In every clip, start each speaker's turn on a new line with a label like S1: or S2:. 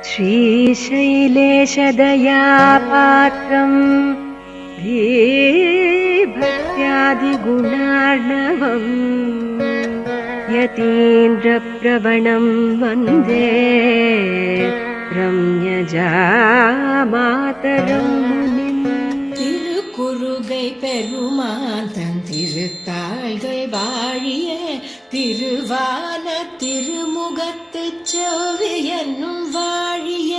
S1: श्रीशैलेशदयापात्रम् भक्त्यादिगुणार्णवम् यतीन्द्रप्रवणं वन्दे रम्यजामातरं मुनिम्.
S2: திருக்குறுகை பெருமான் தன் திருத்தாள்கள் வாழிய திருவான திருமுகத்து செவ்வி என்னும் வாழிய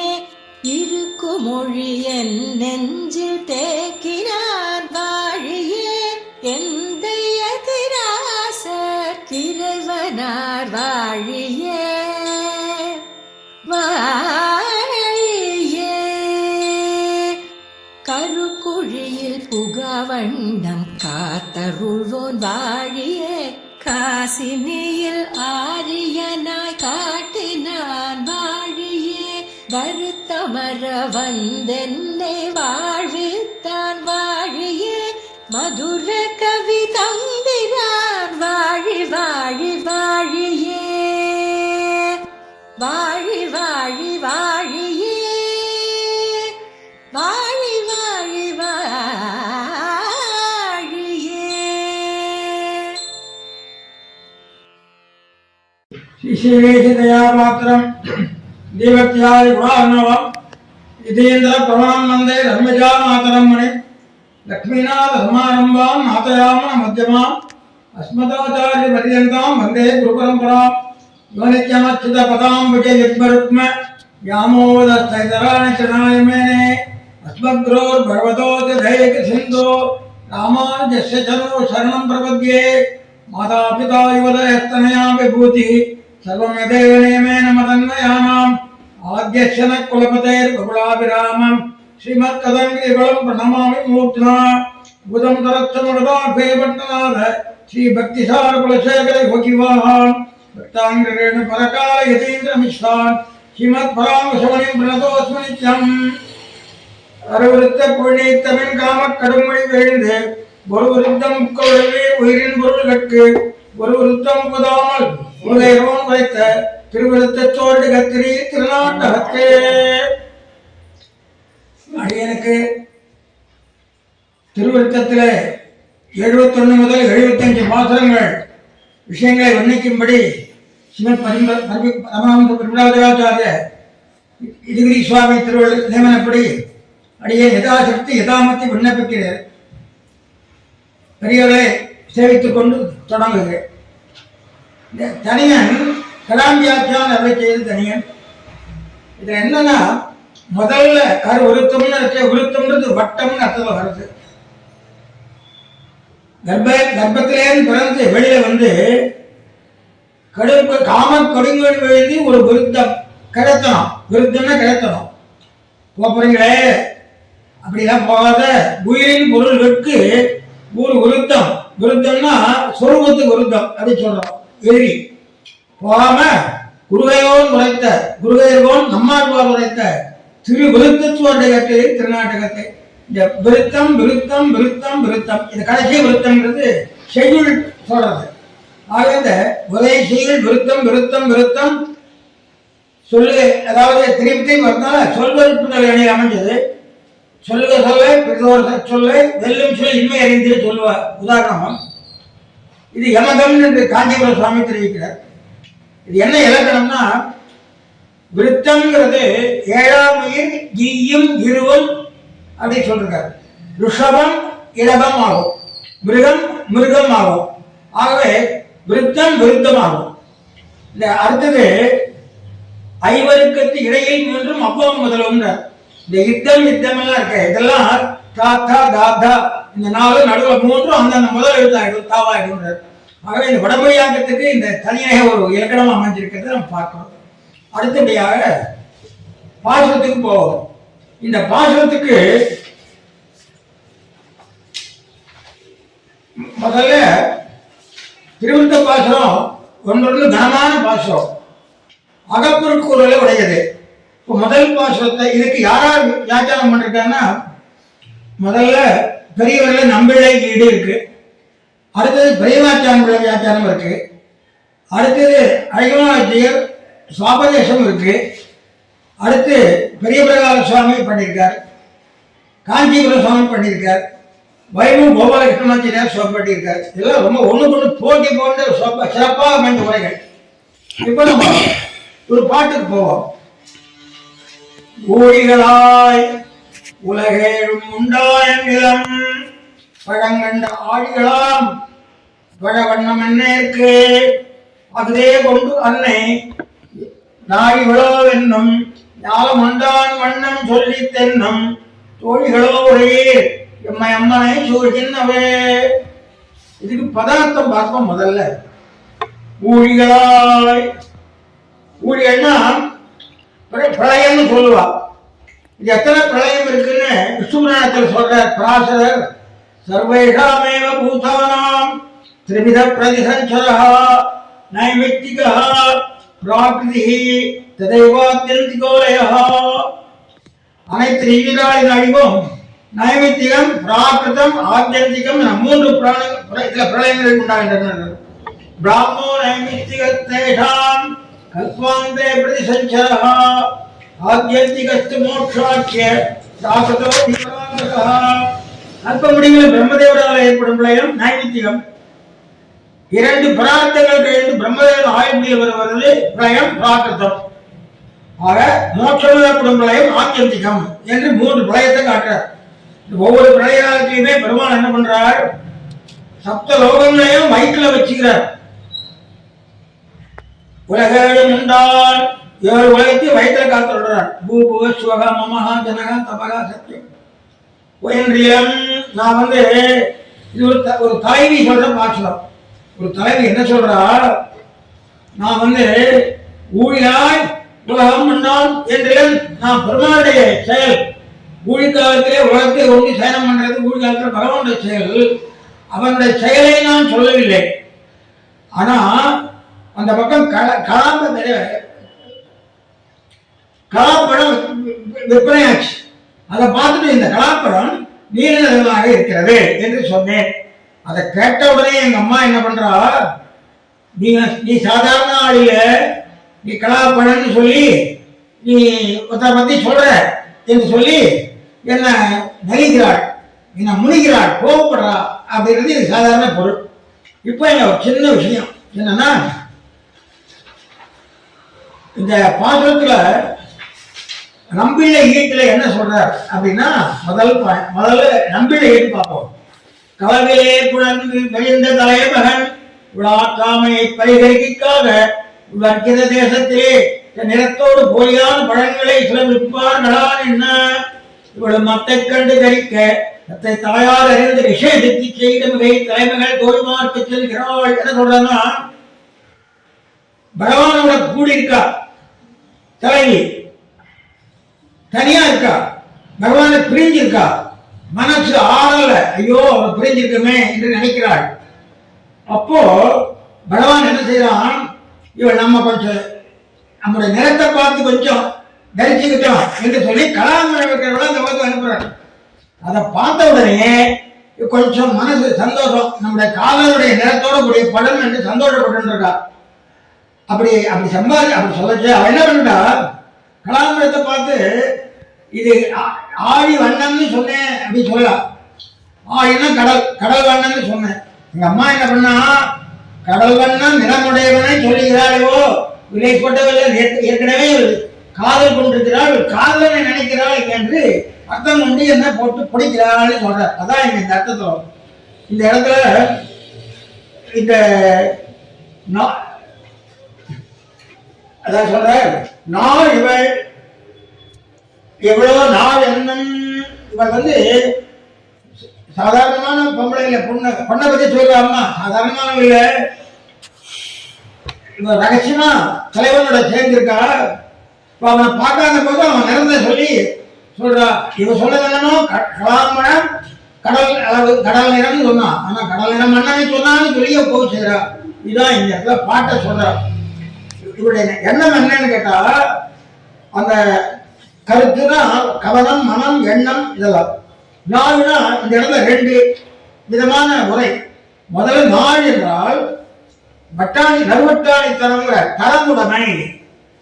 S2: இருக்குமொழி என் நெஞ்சில் தேக்கினான் வாழிய எந்தைய திராச கிரைவனார் வாழிய கருக்குழியில் புகவண்ணம் காத்தருள்வோன் வாழியே காசினியில் ஆரியனாய் காட்டினான் வாழியே வருத்தமர வந்தென்னை வாழ்வித்தான் வாழியே மதுர கவி தந்திரான் வாழி வாழி வாழியே வாழி வாழி வாழியே வாழி வாழி வாழியே.
S3: ஸ்ரீசைலேஷதயாபாத்திரம் தீபக்தியாதி குணார்ணவம் இதேந்திர பிரமாணம் வந்தே ரம்யஜா மாதரம் மணி லக்ஷ்மீநாத சமாரம்பாம் நாதயாம மத்தியமாம் அஸ்மதாச்சாரிய பரியந்தாம் வந்தே குருபரம்பராம் யோனித்யமச்சித பதாம் விஜய யுக்மருக்ம யாமோதஸ்தைதராணி சனாயமேனே அஸ்மத்குரோர் பகவதோதி தயக சிந்தோ ராமானுஜஸ்ய சரணோ சரணம் பிரபத்யே மாதா பிதா யுவதயஸ்தனயா விபூதி சர்வம் யதேவ நியமேன மதன்மயானாம் ஆத்யஸ்யன குலபதேர் பகுலாபிராமம் ஸ்ரீமத் கதங்கிரிவலம் பிரணமாமி மூர்த்தினா புதம் தரச்சமுடதாபே பட்டநாத ஸ்ரீ பக்திசார குலசேகர யோகிவான் பக்தாங்கிரேணு பரகால யதீந்திர மிஸ்ரான் ஸ்ரீமத் பராமசமணிம் பிரணதோஸ்மனித்யம். அறுவிருத்த புழித்தமின் காம கடுமொழி வேழ்ந்து ஒரு விருத்தம் முக்கவுடவே உயிரின் பொருள்கட்கு ஒரு விருத்தம் புதாமல் உலகம் வைத்த திருவிருத்த சோழி கத்திரி திருநாட்டகத்தே. அடியனுக்கு திருவிருத்தத்திலே 71 முதல் 75 பாசுரங்கள் விஷயங்களை வர்ணிக்கும்படி ஸ்ரீமத் பரமஹம்ச பிரம்மராஜாச்சாரிய இதுகிரி சுவாமி திருவள்ளுவர் நியமனப்படி அடியே யதாசக்தி யதாமத்தி விண்ணப்பிக்கிறேன். பெரியவரை சேவித்துக் கொண்டு தொடங்குகிறேன். தனியன் கலாம்பியாச்சான் அவை செய்து தனியன். இது என்னன்னா முதல்ல கரு உருத்தம்னு உருத்தம்ன்றது வட்டம்னு அர்த்தம் வருது. கர்ப்பத்திலேருந்து பிறந்து வெளியில வந்து காம கொடுங்கோடு எழுதி ஒரு விருத்தம் கிடத்தணும். விருத்தம்னா கிடத்தணும். போறீங்களே அப்படிலாம் போகாத உயிரின் பொருள்களுக்கு ஒரு விருத்தம். விருத்தம்னா சொருபத்துக்கு விருத்தம் அப்படி சொல்றோம். எழுதி போகாம குருகையோன் உரைத்த குருகையோன் நம்மாழ்வார் உரைத்த திரு விருத்தத்துவண்டகத்தை திருநாட்டகத்தை இந்த விருத்தம் விருத்தம் விருத்தம் விருத்தம் இந்த கடைசி விருத்தம்ன்றது செய்யுள் சொல்றது. ஆக இந்த உதயசீல் விருத்தம் விருத்தம் விருத்தம் சொல்லு, அதாவது திருப்தி வந்தால சொல்வதற்கு அணி அமைஞ்சது. சொல்லுக சொல்ல பிரிதோர் சொல்ல வெல்லும் சொல் இன்மை அறிந்து சொல்லுவார். உதாரணம் இது யமகம் என்று காஞ்சிபுரம் சுவாமி தெரிவிக்கிறார். இது என்ன இலக்கணம்னா விருத்தம்ங்கிறது 7ஆம் உயிர் ஈயும் இருவம் அப்படி சொல்றாரு. ருஷபம் இடபம் ஆகும், மிருகம் மிருகம் ஆகும். ஆகவே விருத்தம் விருத்தமாகும். இந்த அடுத்தது ஐவருக்கத்து இடையில் மூன்றும் அவ்வம் முதலும். இந்த யுத்தம் யுத்தம் எல்லாம் இருக்கு. இதெல்லாம் தாத்தா தாத்தா இந்த 4 நடுவில் 3 அந்தந்த முதல் எழுத்தாயிடும் தாவாயிடும். ஆகவே இந்த வடமொழியாக்கத்துக்கு இந்த தனியாக ஒரு இலக்கணம் அமைஞ்சிருக்கிறத நம்ம பார்க்கிறோம். அடுத்தபடியாக பாசுரத்துக்கு போவோம். இந்த பாசுரத்துக்கு முதல்ல திருவிருத்த பாசுரம் ஒன்றொன்று கனமான பாசுரம், அகப்புறக்கூறலை உடையது. இப்போ முதல் பாசுரத்தை இதுக்கு யாரார் வியாக்கியானம் பண்ணிருக்காங்கன்னா முதல்ல பெரியவர்கள் நம்பிள்ளை ஈடு இருக்கு. அடுத்தது பிரேமாச்சாரிய வியாக்கியானம் இருக்கு. அடுத்தது அழகமாச்சியர் சுவாபதேசம் இருக்கு. அடுத்து பெரிய பிரகார சுவாமி பண்ணியிருக்கார், காஞ்சிபுரம் சுவாமி பண்ணியிருக்கார், வைபவ கோபாலகிருஷ்ணமாச்சியார் சுவாமி பண்ணியிருக்கார். இதெல்லாம் ரொம்ப ஒண்ணுக்கு போட்டி போன்ற சிறப்பாக அமைந்த உரைகள். இப்ப நம்ம ஒரு பாட்டுக்கு போவோம். ஊழிகளாய் உலகேழும் உண்டாய நிலம் பழங்கண்ட ஆடிகளாம் பழவண்ணம் என்னேற்கு அதுவே கொண்டு அன்னை நாடி விழாவென்னும் ஞாலம் உண்டான் வண்ணம் சொல்லி தென்னும் தோழிகளோ ஒரே எம்மை அம்மனை சூழ்கின்றவே. இதுக்கு பதார்த்தம் பார்ப்போம். முதல்ல ஊழிகளாய், ஊழிகள்னா பிரளயம்னு சொல்லுவா. இது எத்தனை பிரளயம் இருக்குன்னு விஷ்ணுபுராணத்தில் சொல்ற பராசரர் சர்வேஷாமேவ பூதானாம் திரிவித பிரதிசஞ்சரா நைமித்திகா பிராகிருதி ததைவாத்யந்திகோலயா. அனைத்து நீராளின் அழிவும் நைமித்திகம், பிராகிருதம், ஆத்தியந்திகம் மூன்று பிரளயங்கள் உண்டாகின்றன. பிராமோ நைமித்திகத்தேஷாம் கல்பாந்தே பிரதிசஞ்சரா ஆத்தியந்திகஸ்து மோட்சாக்கிய பிராகிருதோ விபராங்கதா. அல்ப முடிவில் பிரம்மதேவரால் ஏற்படும் பிரளயம் நைமித்திகம். இரண்டு பரார்த்தங்கள் கழிந்து பிரம்மதேவன் ஆயுள் வருவது பிரளயம் பிராகிருதம். ஆக மோட்சம் ஏற்படும் பிரளயம் ஆத்தியந்திகம் என்று மூன்று பிரளயத்தை காட்டுறார். ஒவ்வொரு பிரளயத்திலுமே பெருமாள் என்ன பண்றார், சப்த லோகங்களையும் வயிற்றுல வச்சுக்கிறார். உலகம் உண்டால் 7 உலகத்தையும் வயிற்றுல காத்து விடுறார். பூபு சுவகா மமஹா ஜனகா தபகா சத்தியம். என்றியம் நான் இது ஒரு தலைவி சொல்ற பாசனம். ஒரு தலைவி என்ன சொல்றா, நான் ஊழியாய் உலகம் உண்டான் என்றியம் நான் பெருமாளுடைய செயல். ஊழி காலத்திலே உலகத்தை ஒன்றி சயனம் பண்றது ஊழி காலத்தில் பகவானுடைய செயல். அவனுடைய செயலை நான் சொல்லவில்லை. ஆனா அந்த பக்கம் கலாப்படம் விற்பனையாச்சு. அதை பார்த்துட்டு இந்த கலாப்படம் நீலநிறமாக இருக்கிறது என்று சொன்னேன். அதை கேட்ட உடனே எங்க அம்மா என்ன பண்றா, நீ சாதாரண ஆளில நீ கலாப்படம்னு சொல்லி நீ ஒருத்தரை பத்தி சொல்ற என்று சொல்லி என்ன நலிகிறாள், என்ன முனிகிறாள், கோபப்படுறா அப்படின்றது இது சாதாரண பொருள். இப்போ என்ன ஒரு சின்ன விஷயம் என்னன்னா, இந்த பாசுரத்துல நம்பிள்ளை ஈட்டுல என்ன சொல்றார் அப்படின்னா, முதல்ல நம்பிள்ளை ஈட்டு பார்ப்போம். களவிலே புலந்து வெளிந்த தலைமகன் விழாக்காமையை பரிகரிக்காக வர்க்கித தேசத்திலே நிறத்தோடு போலியான பழங்களை சில விற்பார்களான் என்ன இவ்வளவு மத்தை கண்டு தரிக்க தத்தை தாயார் அறிந்த விஷயத்தை செய்த மிகை தலைமைகள் தோல்மார்க்கு செல்கிறாள். என்ன சொல்றா, பகவானோட கூடியிருக்கா தலைவி, தனியா இருக்கா, பகவானை பிரிஞ்சிருக்கா, மனசு ஆறல, ஐயோ அவரை பிரிஞ்சிருக்கமே என்று நினைக்கிறாள். அப்போ பகவான் என்ன செய்யறான், இவள் நம்ம கொஞ்சம் நம்முடைய நிறத்தை பார்த்து கொஞ்சம் தரிச்சுக்கிட்டோம் என்று சொல்லி கலாமரவர்கள அந்த பக்கம் அனுப்புறாரு. அதை பார்த்த உடனே கொஞ்சம் மனசு சந்தோஷம், நம்முடைய காதலுடைய நிறத்தோட கூடிய படம் என்று சந்தோஷப்பட்டு இருக்கா. அப்படி சொல்லச்சு அவன் என்ன பண்ணிட்டா, கலாமரத்தை பார்த்து இது ஆழி வண்ணம்னு சொன்னேன் அப்படின்னு சொல்லலாம். ஆழின்னா கடல் வண்ணம்னு சொன்னேன். எங்க அம்மா என்ன பண்ணா, கடல் வண்ணம் நிறமுடையவனை சொல்லுகிறாளோ விலைப்பட்டவர்கள் ஏற்கனவே காதல் கொண்டிருக்கிறாள், காதலனை நினைக்கிறாள் என்று அர்த்தம் கொண்டு என்ன போட்டு பிடிக்கிறாள்னு சொல்ற. அதான் இந்த அர்த்தத்துல இந்த இடத்துல இந்த அதான் சொல்ற, நாள் இவள் எவ்வளவு நாள் என்னும் இவள் சாதாரணமான பொம்பளை இல்லை, பொண்ணை பத்தி சொல்ற அம்மா சாதாரணமான இல்லை, இவன் ரகசியமா தலைவனோட சேர்ந்திருக்கா. இப்ப அவனை பார்க்காத போது அவன் நிறந்த சொல்லி சொல்றா. இவன் சொன்னது என்னன்னோ கலாமரம் கடல் நிறம்னு சொன்னான். ஆனா கடல் நிறம் மன்னனை சொன்னான்னு சொல்லிய போய் செய்யறா. இதுதான் இந்த இடத்துல பாட்டை சொல்றா. இவருடைய எண்ணம் என்னன்னு கேட்டா, அந்த கருத்துதான் கவனம், மனம், எண்ணம் இதெல்லாம். நாள்னா இந்த இடத்துல 2 விதமான உரை. முதல்ல நாள் என்றால் நறுவட்டாணித்தனங்கிற தரமுடைமை.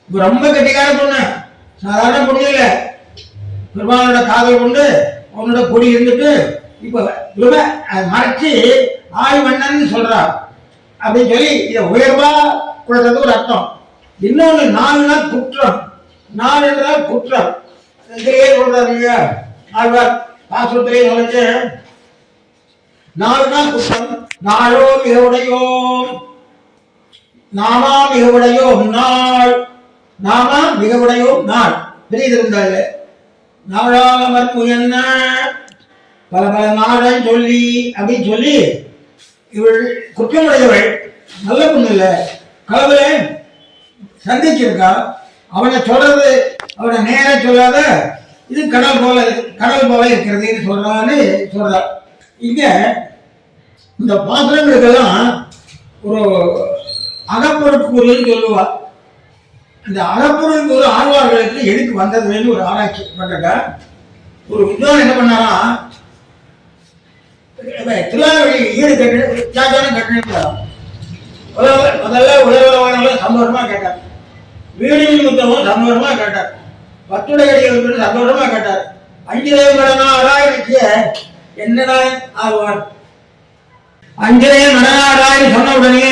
S3: இது ரொம்ப கெட்டிக்கார பொண்ணு, சாதாரண முடியல, பெருமானோட காதல் கொண்டு அவனோட கொடி இருந்துட்டு இப்ப மறைச்சு ஆய்வண்ணன் சொல்றார் அப்படின்னு சொல்லி இதை உயர்வா கொடுறது ஒரு அர்த்தம். இன்னொன்னு நாலுனா குற்றம், நாலு என்றால் குற்றம். இதையே சொல்றாரு இல்லையா ஆழ்வார் பாசுரத்திலே சொல்லிச்சு, நாலுனா குற்றம். நாளோ மிக உடையோம், நாமா மிக உடையோம் நாள், நாமா மிக உடையோம் நாள். தெரியுது இருந்தாரு நாளாமற் முயன்ன பல பல நாடன் சொல்லி அப்படின்னு சொல்லி இவள் குற்றமுடையவள், நல்ல பொண்ணு இல்ல, கடவுள சந்திச்சிருக்கா, அவனை சொல்றது அவனை நேர சொல்லாத இது கடல் போல இருக்கிறதுன்னு சொல்றான்னு சொல்றா. இங்க இந்த பாத்திரங்களுக்கெல்லாம் ஒரு அகப்பொருட்கூறுன்னு சொல்லுவா. இந்த அகப்பொருட்கூறு ஆழ்வார்களுக்கு எதுக்கு வந்ததுன்னு ஒரு ஆராய்ச்சி பண்றக்க ஒரு வித்வான் என்ன பண்ணாரா, திருவாரூரை ஈடு கட்டணும் முதல்ல உலகவானங்களும் சந்தோஷமா கேட்டார், வீடின் முத்தமும் சந்தோஷமா கேட்டார், பத்துடையடிகள் சந்தோஷமா கேட்டார். 5 தேவங்களா ஆராய்ச்சிய என்னடா ஆழ்வார் 5 நடனாராய் சொன்ன உடனே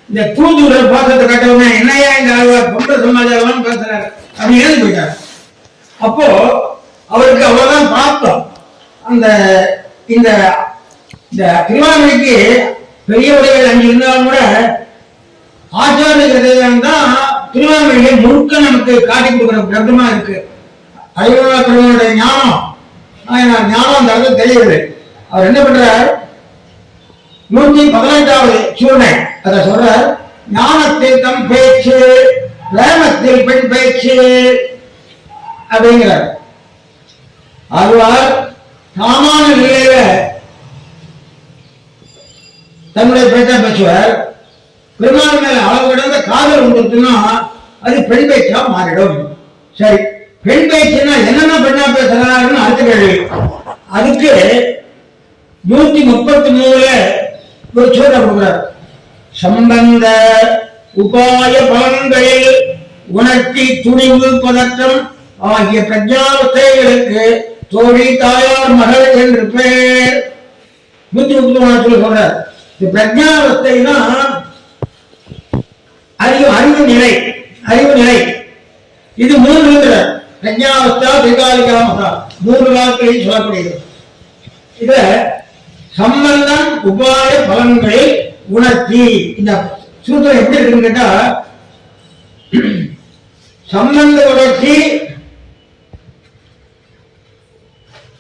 S3: இந்த தூதுவர் பாசத்தை கட்டவுடனே என்னையா இந்த ஆழ்வார் பொங்க சமாச்சாரம் பேசுறாரு அப்படின்னு எழுதி போயிட்டார். அப்போ அவருக்கு அவ்வளவுதான் பார்த்தோம். அந்த இந்த திருவாரூரைக்கு பெரிய உடைகள் 5 இருந்தாலும் கூட ஆச்சாரியர்கள் தான் திருவாரூரையை முழுக்க நமக்கு காட்டி கொடுக்குற கிரந்தமா இருக்கு. அழிவுடைய ஞானம் ஞானம் அந்த அளவுக்கு தெரியுது. அவர் என்ன பண்றார், 118வது சூழ்நிலை அதை சொல்றார், ஞானத்தில் தம் பேச்சு பிரேமத்தில் பெண் பேச்சு அப்படிங்கிறார். ஆழ்வார் சாமான நிலையில தன்னுடைய பேச்சா பேசுவார். பெருமாள் மேல அளவு கிடந்த காதல் வந்துருச்சுன்னா அது பெண் பேச்சா மாறிடும். சரி, பெண் பேச்சுன்னா என்னென்ன பெண்ணா பேசுறாருன்னு அடுத்த கேள்வி. அதுக்கு 133ல ஒரு சோழ கொடுக்கிறார். சம்பந்த உபாய பலன்களில் உணர்ச்சி துணிவு பதற்றம் ஆகிய பிரஜாவத்தைகளுக்கு தோழி தாயார் மகள் என்று பெயர். 133 சொல்றார். பிரஜாவஸ்தைனா அறிவு நிலை, அறிவு நிலை. இது 3 பிரஜாவஸ்தா திரிகாலிகாவஸ்தா 3 காலங்களில் சொல்லக்கூடியது. இத சம்பந்தம் உபாய பலன்களை உணர்த்தி இந்த சூத்திரம் எப்படி இருக்குன்னு கேட்டா, சம்பந்த உணர்ச்சி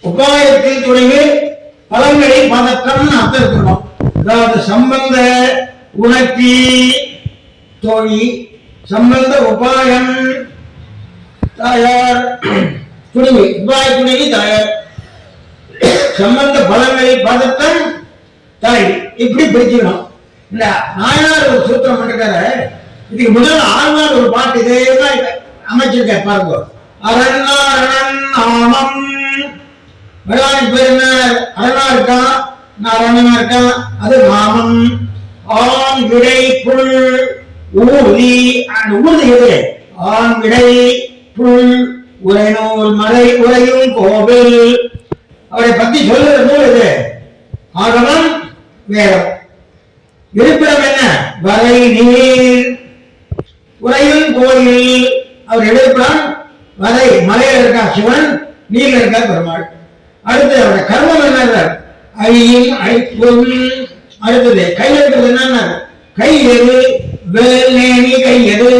S3: உபாயத்தில் துணிவு பலன்களில் பதற்றம் அர்த்தம் இருக்கணும். அதாவது சம்பந்த உணர்ச்சி தோழி, சம்பந்த உபாயம் தாயார், துணிவு உபாய துணிவு தாயார், சம்பந்த பலன்களில் பதற்றம் தாய். இப்படி பிரிச்சுக்கணும். இந்த நாயனார் ஒரு சூத்திரம் பண்ணிருக்காரு. இதுக்கு முதல்ல ஆழ்வார் ஒரு பாட்டு இதே அமைச்சிருக்க பாருங்க. அரணாரணன் நாமம், பகவானுக்கு பேர் என்ன, அரணா இருக்கான், நாராயணனா இருக்கான், அது நாமம். ஆண் விடை புல் ஊர்தி, ஊர்தி எது, ஆண் விடை புல் உரைநூல் மலை உரையும் கோவில். அவரை பத்தி சொல்லுற நூல் இது. ஆகமம் வேதம். இருப்பிடம் என்ன, வரை நீர் உரையும் கோயில். அவர் இருப்பிடம் வரை, மலையில இருக்கா சிவன், நீர்ல இருக்கா பெருமாள். அடுத்து அவருடைய கர்மம் என்ன, அழியும் அழிப்பும். அடுத்தது கை இருக்கிறது என்ன, கை எது, வேல் நேனி கை எது.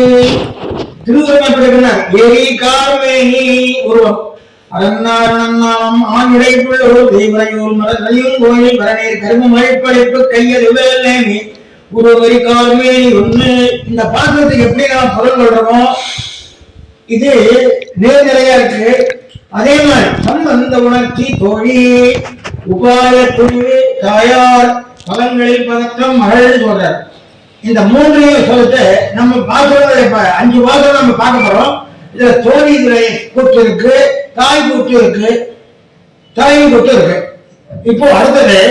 S3: திருவுருவப்படுகிறார், எரி கார்மேனி உருவம். அரணாரணம் ஆண் இடைப்புள்ள ஒரு தெய்வரையூர் மலையும் கோயில் பரணீர் கரும மழைப்படைப்பு கையது வேல் நேனி உருவரி கார்மேனி ஒண்ணு. இந்த பாத்திரத்துக்கு எப்படி நாம் பொருள் கொள்றோமோ இது நேர்நிலையா இருக்கு. அதே மாதிரி சம்பந்த உணர்ச்சி தோழி உபாய துணிவு தாயார் பலன்களில் பதற்றம் மகள் சொல்றார். இந்த 3 சொல்லிட்டு நம்ம பாசுரங்களை 5 பாசுரம் நம்ம பார்க்க போறோம். இதுல தோழி கூட்டு இருக்கு, தாய் கூட்டு இருக்கு, தாய் கூட்டு இருக்கு. இப்போ அடுத்தது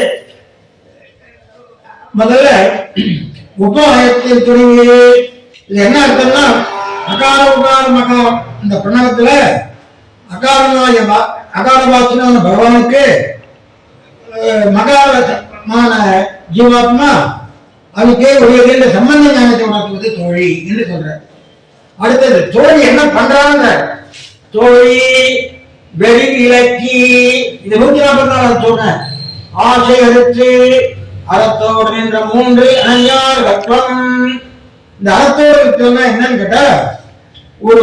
S3: முதல்ல உபாயத்தின் துணிவு. இது என்ன அர்த்தம்னா, அகார உகார மகாரம் இந்த பிரணவத்துல அகாரமாய அகாரவாசன பகவானுக்கு மகாரமான ஜீவாத்மா அதுக்கே உரியது இந்த சம்பந்த ஞானத்தை உணர்த்துவது தோழி என்று சொல்ற. அடுத்தது தோழி என்ன பண்றாங்க? தோழி வெறி இலக்கி இது 144 சொன்ன ஆசை அறுத்து அறத்தோடு என்ற 3 அணையார் கற்பம். இந்த அறத்தோடு இருக்கிறதுனா என்னன்னு கேட்டா, ஒரு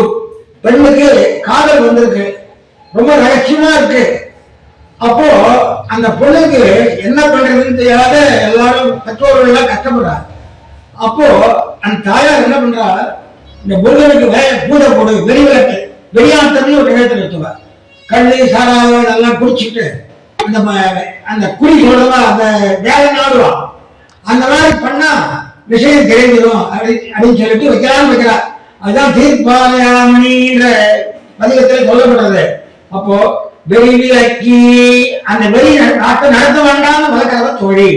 S3: பெண்ணுக்கு காதல் வந்திருக்கு, ரொம்ப ரகசியமா இருக்கு. அப்போ அந்த பொண்ணுக்கு என்ன பண்றதுன்னு தெரியாத எல்லாரும் பெற்றோர்கள் எல்லாம் கஷ்டப்படுறா. அப்போ அந்த தாயார் என்ன பண்றா, இந்த பொண்ணுக்கு பூஜை போடு, வெளிவிளக்கு வெளியாட்டம்னு ஒரு நிகழ்ச்சி வச்சுவா. கண்ணு சாராயம் இதெல்லாம் குடிச்சிட்டு அந்த குடி சொல்றதா அந்த வேலை நாடுவான். அந்த மாதிரி பண்ணா விஷயம் தெரிஞ்சிடும் அப்படின்னு சொல்லிட்டு வைக்கிறா. அதுதான் தீர்ப்பாயாமணின்ற பதிகத்தில் சொல்லப்படுறது. அப்போ வெளி விலக்கி அந்த வெளி நாட்டை நடத்த வேண்டாம்னு வளர்க்கிறத தோழி.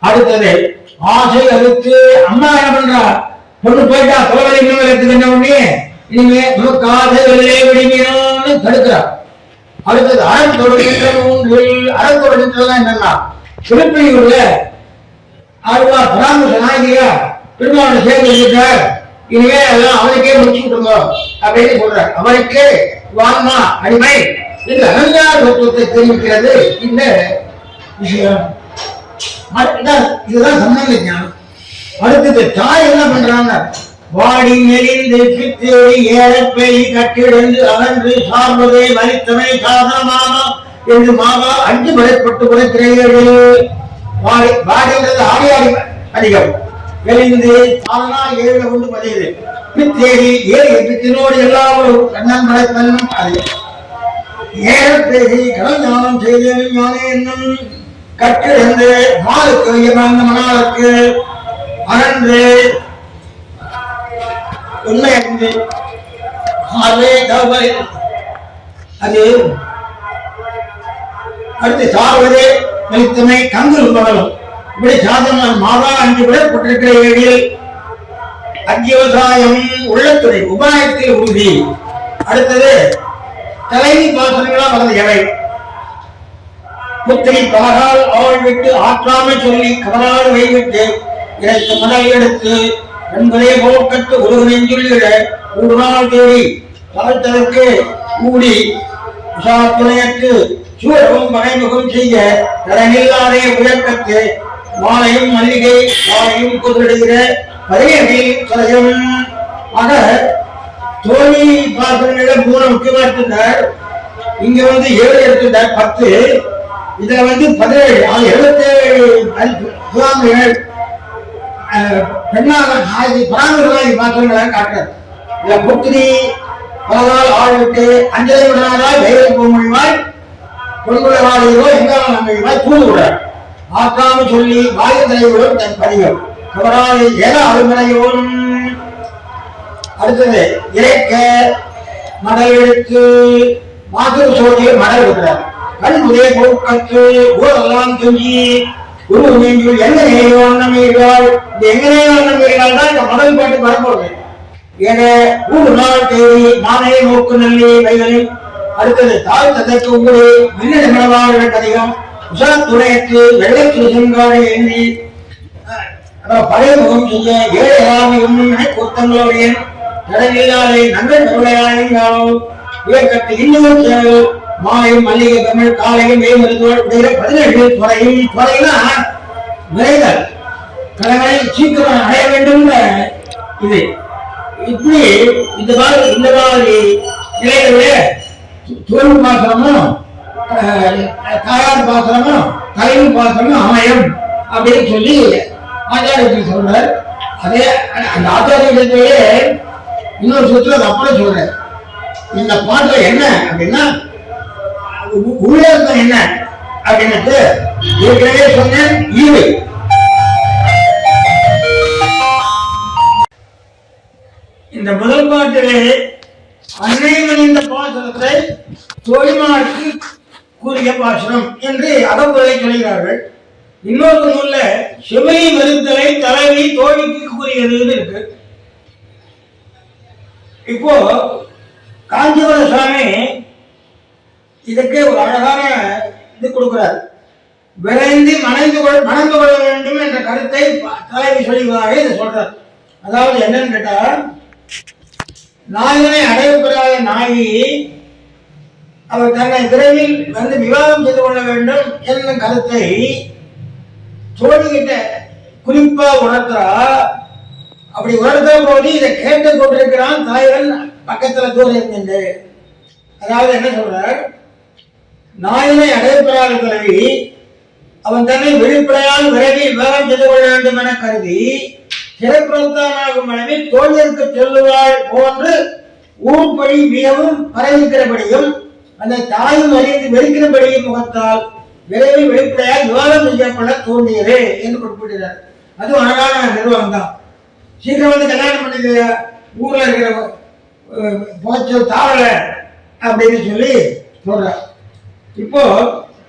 S3: அடுத்தது ஆசை அறுத்து அம்மா என்ன பண்றா, பொண்ணு போயிட்டா தொலைவலை இன்னும் எடுத்துக்கு என்ன பண்ணி இனிமே நமக்கு ஆசை வெளியே விடுங்கணும்னு தடுக்கிறா. அடுத்தது அறத்தொடர்கின்ற 3 அறத்தொடர்கின்றதான் என்னன்னா, திருப்பதியூர்ல ஆழ்வார் பராமரிச நாயகியா பெருமாளை சேர்ந்திருக்கார், இனிமே எல்லாம் அவனுக்கே முடிச்சு விட்டுருங்க அப்படின்னு சொல்றார். அவனுக்கு வான்மா அடிமை இந்த அலங்கார தத்துவத்தை தெரிவிக்கிறது இந்த விஷயம். இதுதான் சம்பந்த ஞானம். அடுத்தது தாய் என்ன பண்றாங்க, வாடி நெறிந்து பித்தேறி ஏழப்பை கட்டிடந்து அகன்று சார்வதை வலித்தமை சாதனமாமா என்று மாவா 5 முறைப்பட்டு உரைக்கிறீர்கள். வாடின்றது ஆடி அதிகம், வெளிந்து சாதனா 7 கொண்டு பதியுது. பித்தேறி ஏழு பித்தினோடு எல்லாரும் கண்ணன் மலைத்தன் அது ஏழப்பேகி கடல் ஞானம் செய்த ஞானே என்னும் கட்டிடந்து மாலுக்கு மணாளுக்கு அகன்று உண்மை அறிந்து அது அடுத்து சார்வதே வலித்தமை கங்குல் மகளும் இப்படி சாதன மாதா 5 விடப்பட்டிருக்கிற ஏழில் அத்தியவசாயம் உள்ளத்துறை உபாயத்தில் உறுதி. அடுத்தது தலைவி பாசனங்களா வளர்ந்த எவை புத்திரி பாகால் அவள் விட்டு ஆற்றாமை சொல்லி கவலால் வைவிட்டு இறைத்த மணல் எடுத்து என்பதே போக்கத்து ஒருவனின் சொல்லிட 3 நாள் தேடி தளத்ததற்கு கூடி துணையற்று சூழவும் மறைமுகம் செய்ய கடனில்லாதே உயர்க்கத்து மாலையும் மல்லிகை மாலையும் குதிரிடுகிற பழையவில் கலையும். ஆக தோழி பாசனங்களை 3 முக்கியமா எடுத்துட்டார். இங்க 7 எடுத்துட்டார், 10. இதுல 17 77 சுவாமிகள் பெண்ணாக பராமரிச பாசனங்களை காட்டுறார். இதுல புத்திரி பலதால் ஆழ்விட்டு அஞ்சலை விடனாதால் தைரிய பூமொழிவாய் பொன்முறைவாளிகளோ எங்காலும் நம்பிவாய் தூதுவிடார் ஆற்றாம சொல்லி வாயு தலைவரும் தன் பதிகம் கவராலை ஏக அலுமனையோன். அடுத்தது இறைக்க மடல் எடுத்து மாசூர் சோதியை மடல் இருக்கிறார். கண் உதய போக்கத்து ஊரெல்லாம் துஞ்சி குரு நீங்கள் எங்கனையோ அன்னமீர்கள் இந்த எங்கனையோ அன்னமீர்கள் தான் இந்த மடல் பாட்டு வரப்போகுது. என 3 நாள் தேதி நானே நோக்கு நல்லி வைகளில். அடுத்தது தாய் ததற்கு உங்களை மின்னணு மிளவாக அதிகம் உஷாத்துறையற்று வெள்ளை செங்காலை எண்ணி பழைய முகம் செய்ய 7 ஏழாமையும் கூத்தங்களுடைய கடலில்லாதை நங்கள் கருளையாயும் இயக்கத்து இன்னும் மாலையும் மல்லிகை தமிழ் காலையும் மெய் மருத்துவர் 17 துறையினா விரைதல் கடனை சீக்கிரம் அடைய வேண்டும். இது இப்படி இந்த மாதிரி நிலைகளிலே தோல் பாசனமும் தாயார் பாசனமும் தலைவு பாசனமும் அமையும் அப்படின்னு சொல்லி ஆச்சாரியத்தில் சொல்றார். அதே அந்த ஆச்சாரியத்திலேயே இன்னொரு சுற்று அப்புறம் சொல்றார். இந்த பாட்டுல என்ன அப்படின்னா உள்ளர்த்தம் என்ன அப்படின்னுட்டு ஏற்கனவே சொன்னேன். ஈவை இந்த முதல் பாட்டிலே அன்னை மணிந்த பாசனத்தை தோழிமாருக்கு கூறிய பாசனம் என்று அகப்புகளை சொல்கிறார்கள். இன்னொரு நூல்ல செவிலி மறுத்தலை தலைவி தோழிக்கு கூறியது இருக்கு. இப்போ காஞ்சிபுர சுவாமி இதுக்கு ஒரு அழகான இது கொடுக்கிறார். விரைந்து மணந்து கொள்ள வேண்டும் என்ற கருத்தை தலைவி சொல்லிவதாக இதை சொல்றார். அதாவது என்னன்னு கேட்டா, நாயகனை அடையப்பெறாத நாயகி அவர் தன்னை விரைவில் வந்து விவாதம் செய்து கொள்ள வேண்டும் என்ற கருத்தை தோழிகிட்ட குறிப்பா உணர்த்துறா. அப்படி உணர்த்த போது இதை கேட்டுக் கொண்டிருக்கிறான் தலைவன் பக்கத்துல தூரம் இருந்து. அதாவது என்ன சொல்றார், நாயனை அடையப்பெறாத தலைவி அவன் தன்னை வெளிப்படையால் விரைவில் விவாதம் செய்து கொள்ள வேண்டும் என கருதி சிறைப்புறத்தானாகும் அளவில் தோழிற்கு சொல்லுவாள் போன்று ஊர்படி மிகவும் பரவிக்கிறபடியும் அந்த தாயும் அறிந்து வெறுக்கிறபடியும் முகத்தால் விரைவில் வெளிப்படையால் விவாதம் செய்யப்பட தோன்றியது என்று குறிப்பிடுகிறார். அதுவும் அழகான நிர்வாகம் தான். சீக்கிரம் வந்து கல்யாணம் பண்ணி ஊர்ல இருக்கிற போச்சு தாவல அப்படின்னு சொல்லி சொல்ற. இப்போ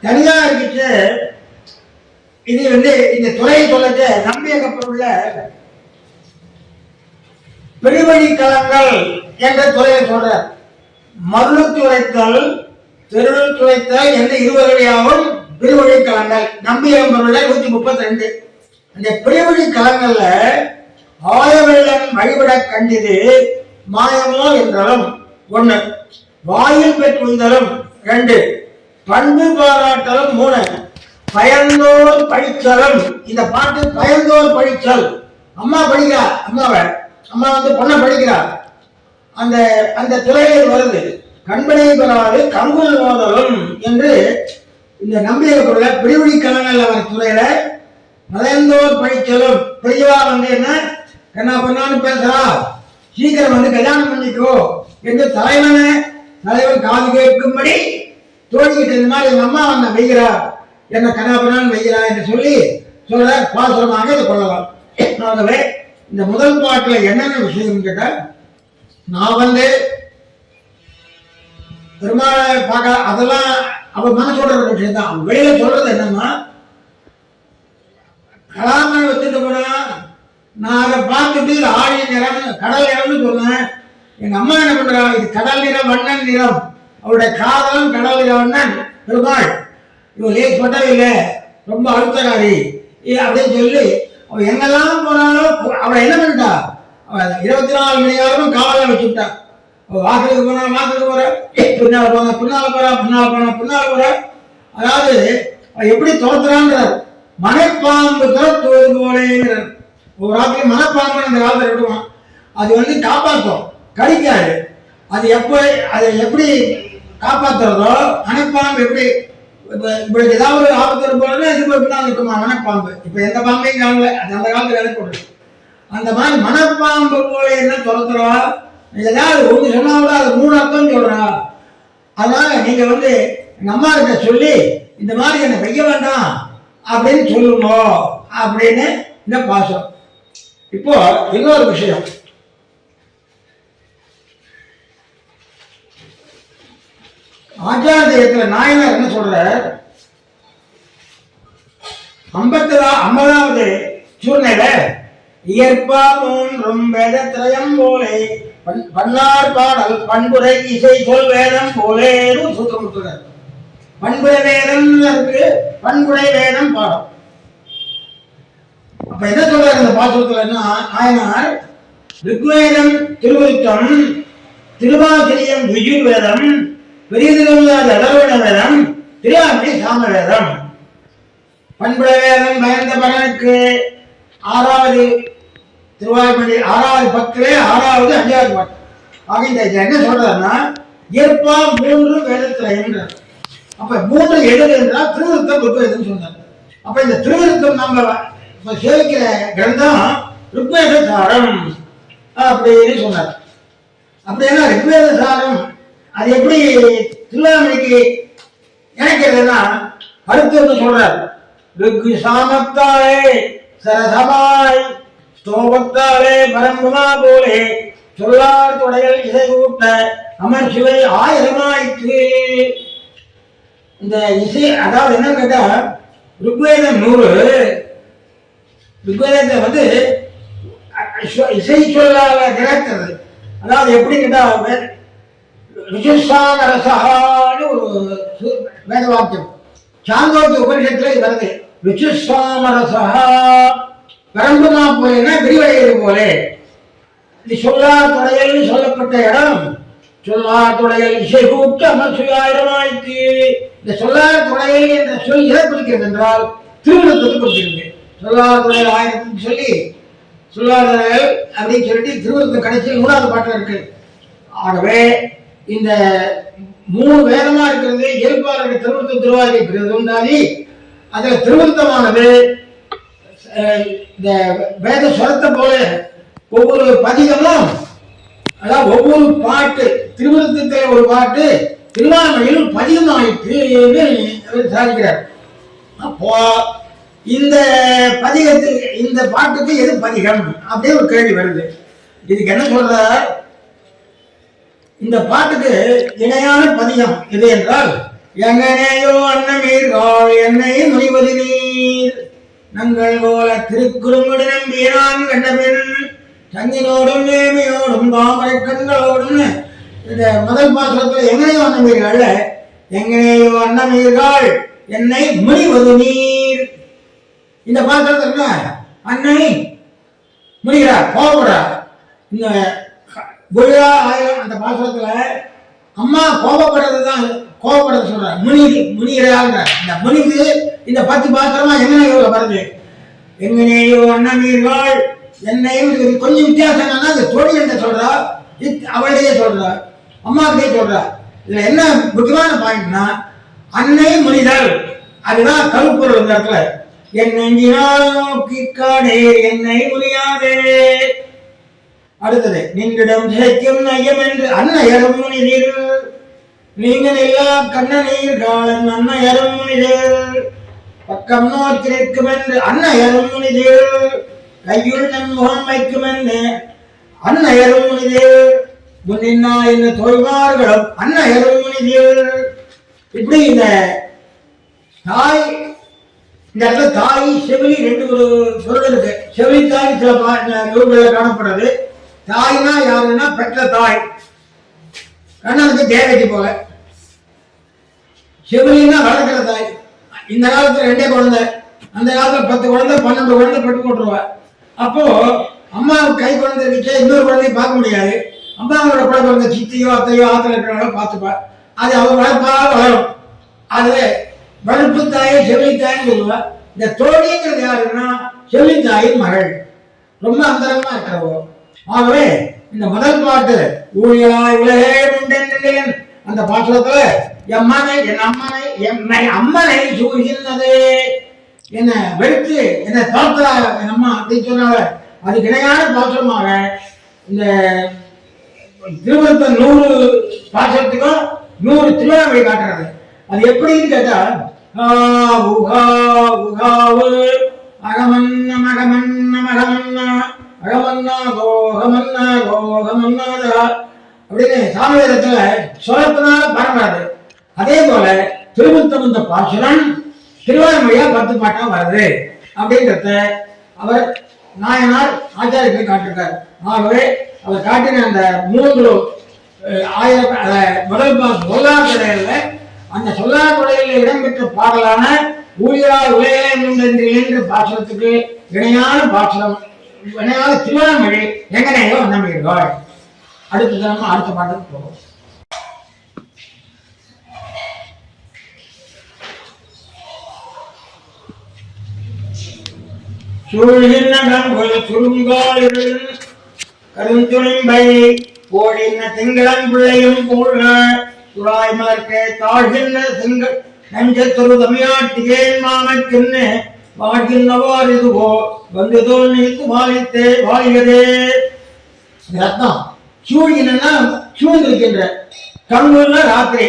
S3: தனியா இருக்கிச்சு இது வந்து இந்த துறையை சொல்லச்சு நம்பிய கப்பல் உள்ள பெருவழி களங்கள் என்ற துறையை சொல்ற. மருளுத்துரைத்தல் பெருளுத்துரைத்தல் என்ற இருவகையாகவும் பெருவழி களங்கள் நம்பியம் 132. அந்த பெருவழி களங்கள்ல ஆயவெள்ளம் வழிபட கண்டிது மாயமோ என்றாலும் 1, வாயில் பெற்றுதலும் 2, பண்பு பாராட்டலும் 3, பயந்தோர் படிச்சலும். இந்த பாட்டு பயந்தோர் படிச்சல். அம்மா படிக்கிறா, அம்மா வந்து பொண்ணை படிக்கிறார். அந்த அந்த துறையில் வருது. கண்பனை பெறாது கங்குல் மோதலும் என்று இந்த நம்பியக்குள்ள பிரிவிழி கலங்கள் அவர் துறையில பயந்தோர் படிச்சலும். பெரியவா வந்து என்ன பண்ணான்னு பேசுறா, சீக்கிரம் வந்து கல்யாணம் பண்ணிக்கோ என்று தலைவன் காது கேட்கும்படி தோழிக்கிட்டு இந்த மாதிரி எங்க அம்மா வந்த வைக்கிறா, என்ன கண்ணாபண்ணான்னு வைக்கிறா என்று சொல்லி சொல்ற பாசுரமாக இதை கொள்ளலாம். ஆகவே இந்த முதல் பாட்டுல என்னென்ன விஷயம் கேட்டா, நான் வந்து பெருமாளை பார்க்க அதெல்லாம் அவ மனசோட ஒரு விஷயம் தான். அவன் வெளியில சொல்றது என்னன்னா, கலாமனை வச்சுட்டு போனா நான் அதை பார்த்துட்டு ஆழி நிறம் கடல் நிறம்னு சொன்னேன். எங்க அம்மா என்ன பண்றா, இது கடல் நிறம் வண்ணன் நிறம், அவருடைய காதலும் கடல் நிற வண்ணன் பெருமாள், இவன் லேஸ் பட்டவே இல்லை, ரொம்ப அழுத்தகாரி அப்படின்னு சொல்லி அவன் எங்கெல்லாம் போனாலும் அவளை என்ன பண்ணிட்டா, அவன் 24 மணி நேரமும் காவல வச்சுட்டா. அவள் வாசலுக்கு போனா வாசலுக்கு போற, பின்னால போற. அதாவது எப்படி துரத்துறான்றார், மனைப்பாம்பு துரத்துவது போலேங்கிறார். ஒரு ராத்திரி மனப்பாம்பு அந்த காலத்தில் விடுவான், அது வந்து காப்பாற்றும், கடிக்காது. அது அதை எப்படி காப்பாத்துறதோ, மனைப்பாம்பு எப்படி இப்படி ஏதாவது ஒரு ஆபத்து இருப்போம்னா இது பின்னால் இருக்குமா மனப்பாம்பு. இப்ப எந்த பாம்பையும் காணல, அது அந்த காலத்துல எனக்கு கொடுத்து. அந்த மாதிரி மனப்பாம்பு போல என்ன துரத்துறா, ஏதாவது ஒன்று சொன்னாலும் அது 3 அர்த்தம் சொல்றா. அதனால நீங்க வந்து எங்க அம்மா கிட்ட சொல்லி இந்த மாதிரி என்னை வைக்க வேண்டாம் அப்படின்னு சொல்லுங்க அப்படின்னு இந்த பாசம். இப்போ இன்னொரு விஷயம், ஆச்சாரியத்துல நாயனார் என்ன சொல்ற, 50வது சூழ்நிலை இயற்பா 3 வேதத்ரயம் போலே பன்னார் பாடல் பண்புரை இசை சொல் வேதம் போலேன்னு சூத்திரமுட்டுறார். பண்புரை வேதம் இருக்கு, பண்புரை வேதம் பாடம். அப்ப என்ன சொல்றாரு இந்த பாசுரத்துல, நாயனார் ரிக்வேதம் திருவிருத்தம், திருவாசிரியம் விஜுர்வேதம், பெரியதில்லாத அதர்வண வேதம், திருவாமணி சாம வேதம். பண்புட வேதம் பயந்த பலனுக்கு 6வது திருவாய்மொழி 6வது 10 6வது 5வது பாட்டு. ஆக இந்த என்ன சொல்றாருன்னா, இயற்பா 3 வேதத்துல. அப்ப 3 எது என்றால் திருவிருத்தம் ருக்வேதம் சொன்னார். அப்ப இந்த திருவிருத்தம் நம்ம சேவிக்கிற கிரந்தம் ருக்வேத சாரம் அப்படின்னு சொன்னார். அப்படின்னா ருக்வேத சாரம் அது எப்படி திருவாமணிக்கு இணைக்கிறதுனா, அடுத்து வந்து சொல்றார், ருக் சாமத்தாலே சரசமாய் ஸ்தோபத்தாலே பரம்புமா போலே சொல்லார் தொடைகள் இசை கூட்ட அமர் சிவை 1000ஆயிற்று. இந்த இசை அதாவது என்ன கேட்டா, ருக்வேதம் 100, ருக்வேதத்தை வந்து இசை சொல்லால திறக்கிறது. அதாவது எப்படி கேட்டா ருச்சிசாமரசகான்னு ஒரு வேத வாக்கியம் சாந்தோக்கிய உபனிஷத்துல இது வருது. ருச்சிசாமரசகா வரம்புமா போலேன்னா விரிவடைகிறது போலே. இது சொல்லார் தொடையல்னு சொல்லப்பட்ட இடம் சொல்லார் தொடையல் இசை கூட்டு அமர்சுயாயிரமாய்க்கு. இந்த சொல்லார் தொடையல் என்ற சொல் எதை குறிக்கிறது என்றால் திருமணத்துக்கு குறிக்கிறது. சொல்லார் தொடையல் ஆயிரத்துக்கு சொல்லி சொல்லார் தொடையல் அப்படின்னு சொல்லிட்டு திருமணத்துக்கு கடைசியில் 3வது பாட்டில் இருக்கு. ஆகவே இந்த 3 வேதமா இருக்கிறது இயல்பாளர்கள் திருவருத்தம் திருவாதிரை பிரிவுண்டாதி. அதுல திருவருத்தமானது இந்த வேத சொரத்தை போல ஒவ்வொரு பதிகமும் அதாவது ஒவ்வொரு பாட்டு திருவருத்தத்துல ஒரு பாட்டு திருவாரூரில் பதிகமாயிற்று சாதிக்கிறார். அப்போ இந்த பதிகத்துக்கு இந்த பாட்டுக்கு எது பதிகம் அப்படியே ஒரு கேள்வி வருது. இதுக்கு என்ன சொல்றார்? இந்த பாட்டுக்கு இணையான பதிகம் எது என்றால் எங்கனேயோ அன்னமீர்கள் என்னை முனிவது நீர் நங்கள் போல திருக்குறுங்குடி நம்பியான் கண்டபின் சங்கினோடும் நேமியோடும் தாமரை கண்களோடும். இந்த முதல் பாசுரத்தில் எங்கனையோ அன்னமீர்கள் எங்கனேயோ அன்னமீர்கள் என்னை முனிவது நீர். இந்த பாசுரத்தில் அன்னை முனிகிறார், கோபப்படுறார். இந்த குழா ஆயிரம் அந்த பாசுரத்துல அம்மா கோபப்படுறதுதான் கோபப்படுறது சொல்றார். முனிகிறாங்க. இந்த முனிக்கு இந்த 10 பாசுரமா எங்கனையோ வருது. எங்கனையோ அன்னமீர்கள் என்னையும் கொஞ்சம் வித்தியாசம் என்னன்னா இந்த தொழில் என்ன சொல்றா அவளையே சொல்றா அம்மாக்கிட்டே சொல்றா. இதுல என்ன முக்கியமான பாயிண்ட்னா அன்னை முனிதல் அதுதான் கருப்பொருள். இந்த இடத்துல என் நெஞ்சினால் நோக்கிக்காடே என்னை முனியாதே. அடுத்தது நின்றிடம் ஜெயிக்கும் நையம் என்று அன்னையரும் முனிதீர் நீங்கள் எல்லா கண்ணநீர் காலன் அன்னையரும் முனிதீர் பக்கம் நோக்கி நிற்கும் என்று அன்னையரும் முனிதீர் கையுள் நன் முகம் வைக்கும் என்று அன்னையரும் முனிதீர் முன்னின்னா என்ன தோய்மார்களும் அன்னையரும் முனிதீர். இப்படி இந்த தாய் இந்த இடத்துல தாய் செவிலி 2 பொருள் இருக்கு. செவிலி தாய் சில நூல்களில் காணப்படுறது. தாய்னா யாருன்னா பெற்ற தாய். கண்ணனுக்கு தேவகி போல. செவிலினா வளர்க்கிற தாய். இந்த காலத்துல 2 குழந்தை, அந்த காலத்துல 10 குழந்தை 12 குழந்தை பெற்று கொண்டுருவா. அப்போ அம்மாவுக்கு கை குழந்தை இருந்துச்சு, இன்னொரு குழந்தைய பார்க்க முடியாது. அம்மாவோட கூட பிறந்த சித்தியோ அத்தையோ ஆத்துல இருக்கிறவங்கள பார்த்துப்பா. அது அவ வளர்ப்பா வளரும். அதுல வளர்ப்பு தாயை செவிலி தாயின்னு சொல்லுவா. இந்த தோழிங்கிறது யாருன்னா செவிலி தாயின் மகள், ரொம்ப அந்தரமா இருக்கிறவோ. ஆகவே இந்த முதல் பாட்டு ஊழியலாய் உலகே உண்டென்றேன் அந்த பாசுரத்துல எம்மனை என் அம்மனை என்னை அம்மனை சூழ்கின்றது என்ன வெறுத்து என்னை தோற்றா என் அம்மா அப்படின்னு சொன்னால அதுக்கு இணையான பாசுரமாக இந்த திருவருத்தம் 100 பாசுரத்துக்கும் 100 திருவிழாவை காட்டுறது. அது எப்படின்னு கேட்டா அகமன்ன மகமன்ன மகமன்னா அகமன்னா கோகமன்னா கோகமன்னாதா அப்படின்னு சாமவேதத்துல சொல்லத்தினால பரவாது. அதே போல திருவருத்தம் இந்த பாசுரம் திருவாரூரியா 10 பாட்டா வருது அப்படின்றத அவர் நாயனார் ஆச்சாரியத்தை காட்டிருக்கார். ஆகவே அவர் காட்டின அந்த 3 முதல் சொல்லாக்குடையில அந்த சொல்லாக்குடையில இடம்பெற்ற பாடலான ஊழியா உலகே என்ற பாசுரத்துக்கு இணையான பாசுரம் இணையான திருவாரூரி எங்கனையோ நம்புகிறாள். அடுத்த அடுத்த பாட்டுக்கு போவோம். சுருங்காலில் கருந்துணிம்பை ஓடின திங்களன் பிள்ளையும் போல்க துளாய் மலர்க்கே தாழ்கின்ற திங்கள் நஞ்சத்தொரு தமிழ்நாட்டிகேன் மாமைக்குன்னு வாழ்கின்றவாறு இதுவோ வந்து தோல் நீக்கு வாழித்தே வாழ்கிறதே. அர்த்தம் சூழ்கினா சூழ்ந்திருக்கின்ற கங்குன்னா ராத்திரி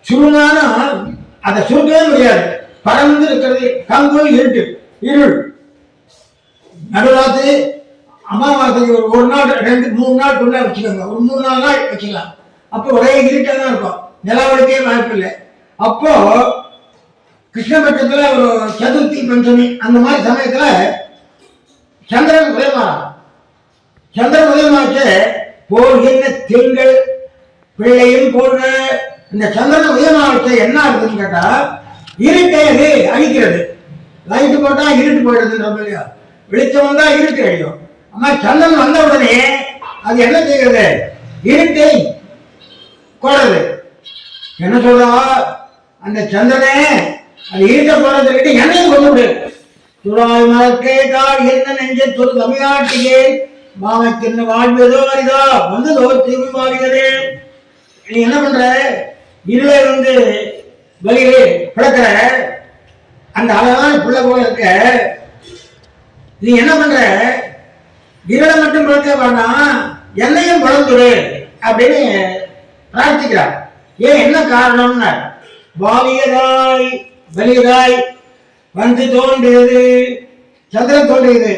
S3: சுருங்கானா அதை சுருக்கவே முடியாது, பறந்து இருக்கிறது. கங்கு இருட்டு இருள். நடுராத்திரி அமாவாசைக்கு ஒரு நாள் 2-3 நாள் கொண்டா வச்சுக்கோங்க, ஒரு 3-4 நாள் வச்சுக்கலாம். அப்போ ஒரே இருட்டா தான் இருக்கும், நிலவடிக்கே வாய்ப்பு இல்லை. அப்போ கிருஷ்ணபட்சத்துல ஒரு சதுர்த்தி பஞ்சமி அந்த மாதிரி சமயத்துல சந்திரன் உதயமாறான். சந்திரன் உதயமாச்சு போகின்ற திங்கள் பிள்ளையும் போன்ற இந்த சந்திரன் உதயமாவட்ட என்ன இருக்குன்னு கேட்டா இருட்டை அது அழிக்கிறது. லைட்டு போட்டா இருட்டு போயிடுதுன்ற இல்லையா, வெளிச்சம் வந்தா இருட்டு அழியும். ஆனா சந்திரன் வந்த உடனே அது என்ன செய்கிறது, இருட்டை கொள்றது. என்ன சொல்றா, அந்த சந்திரனே அது இருட்ட போறதுக்கிட்ட என்னையும் கொண்டு விடு. துறாய் மரக்கே கால் என்ன நெஞ்ச தொரு தமிழ்நாட்டிலே மாமக்கின்னு வாழ்வதோ அரிதா வந்ததோ தீவி வாழ்கிறது. நீ என்ன பண்ற, இருளை வெளியே பிளக்கிற அந்த அழகான பிள்ளை போல இருக்க, நீ என்ன பண்ற, இருளை மட்டும் பிளக்க வேண்டாம் என்னையும் வளர்ந்துரு அப்படின்னு பிரார்த்திக்கிறார். ஏன் என்ன காரணம்னா, வாலியதாய் வெளியதாய் தோன்றியது சந்திரன் தோன்றியது.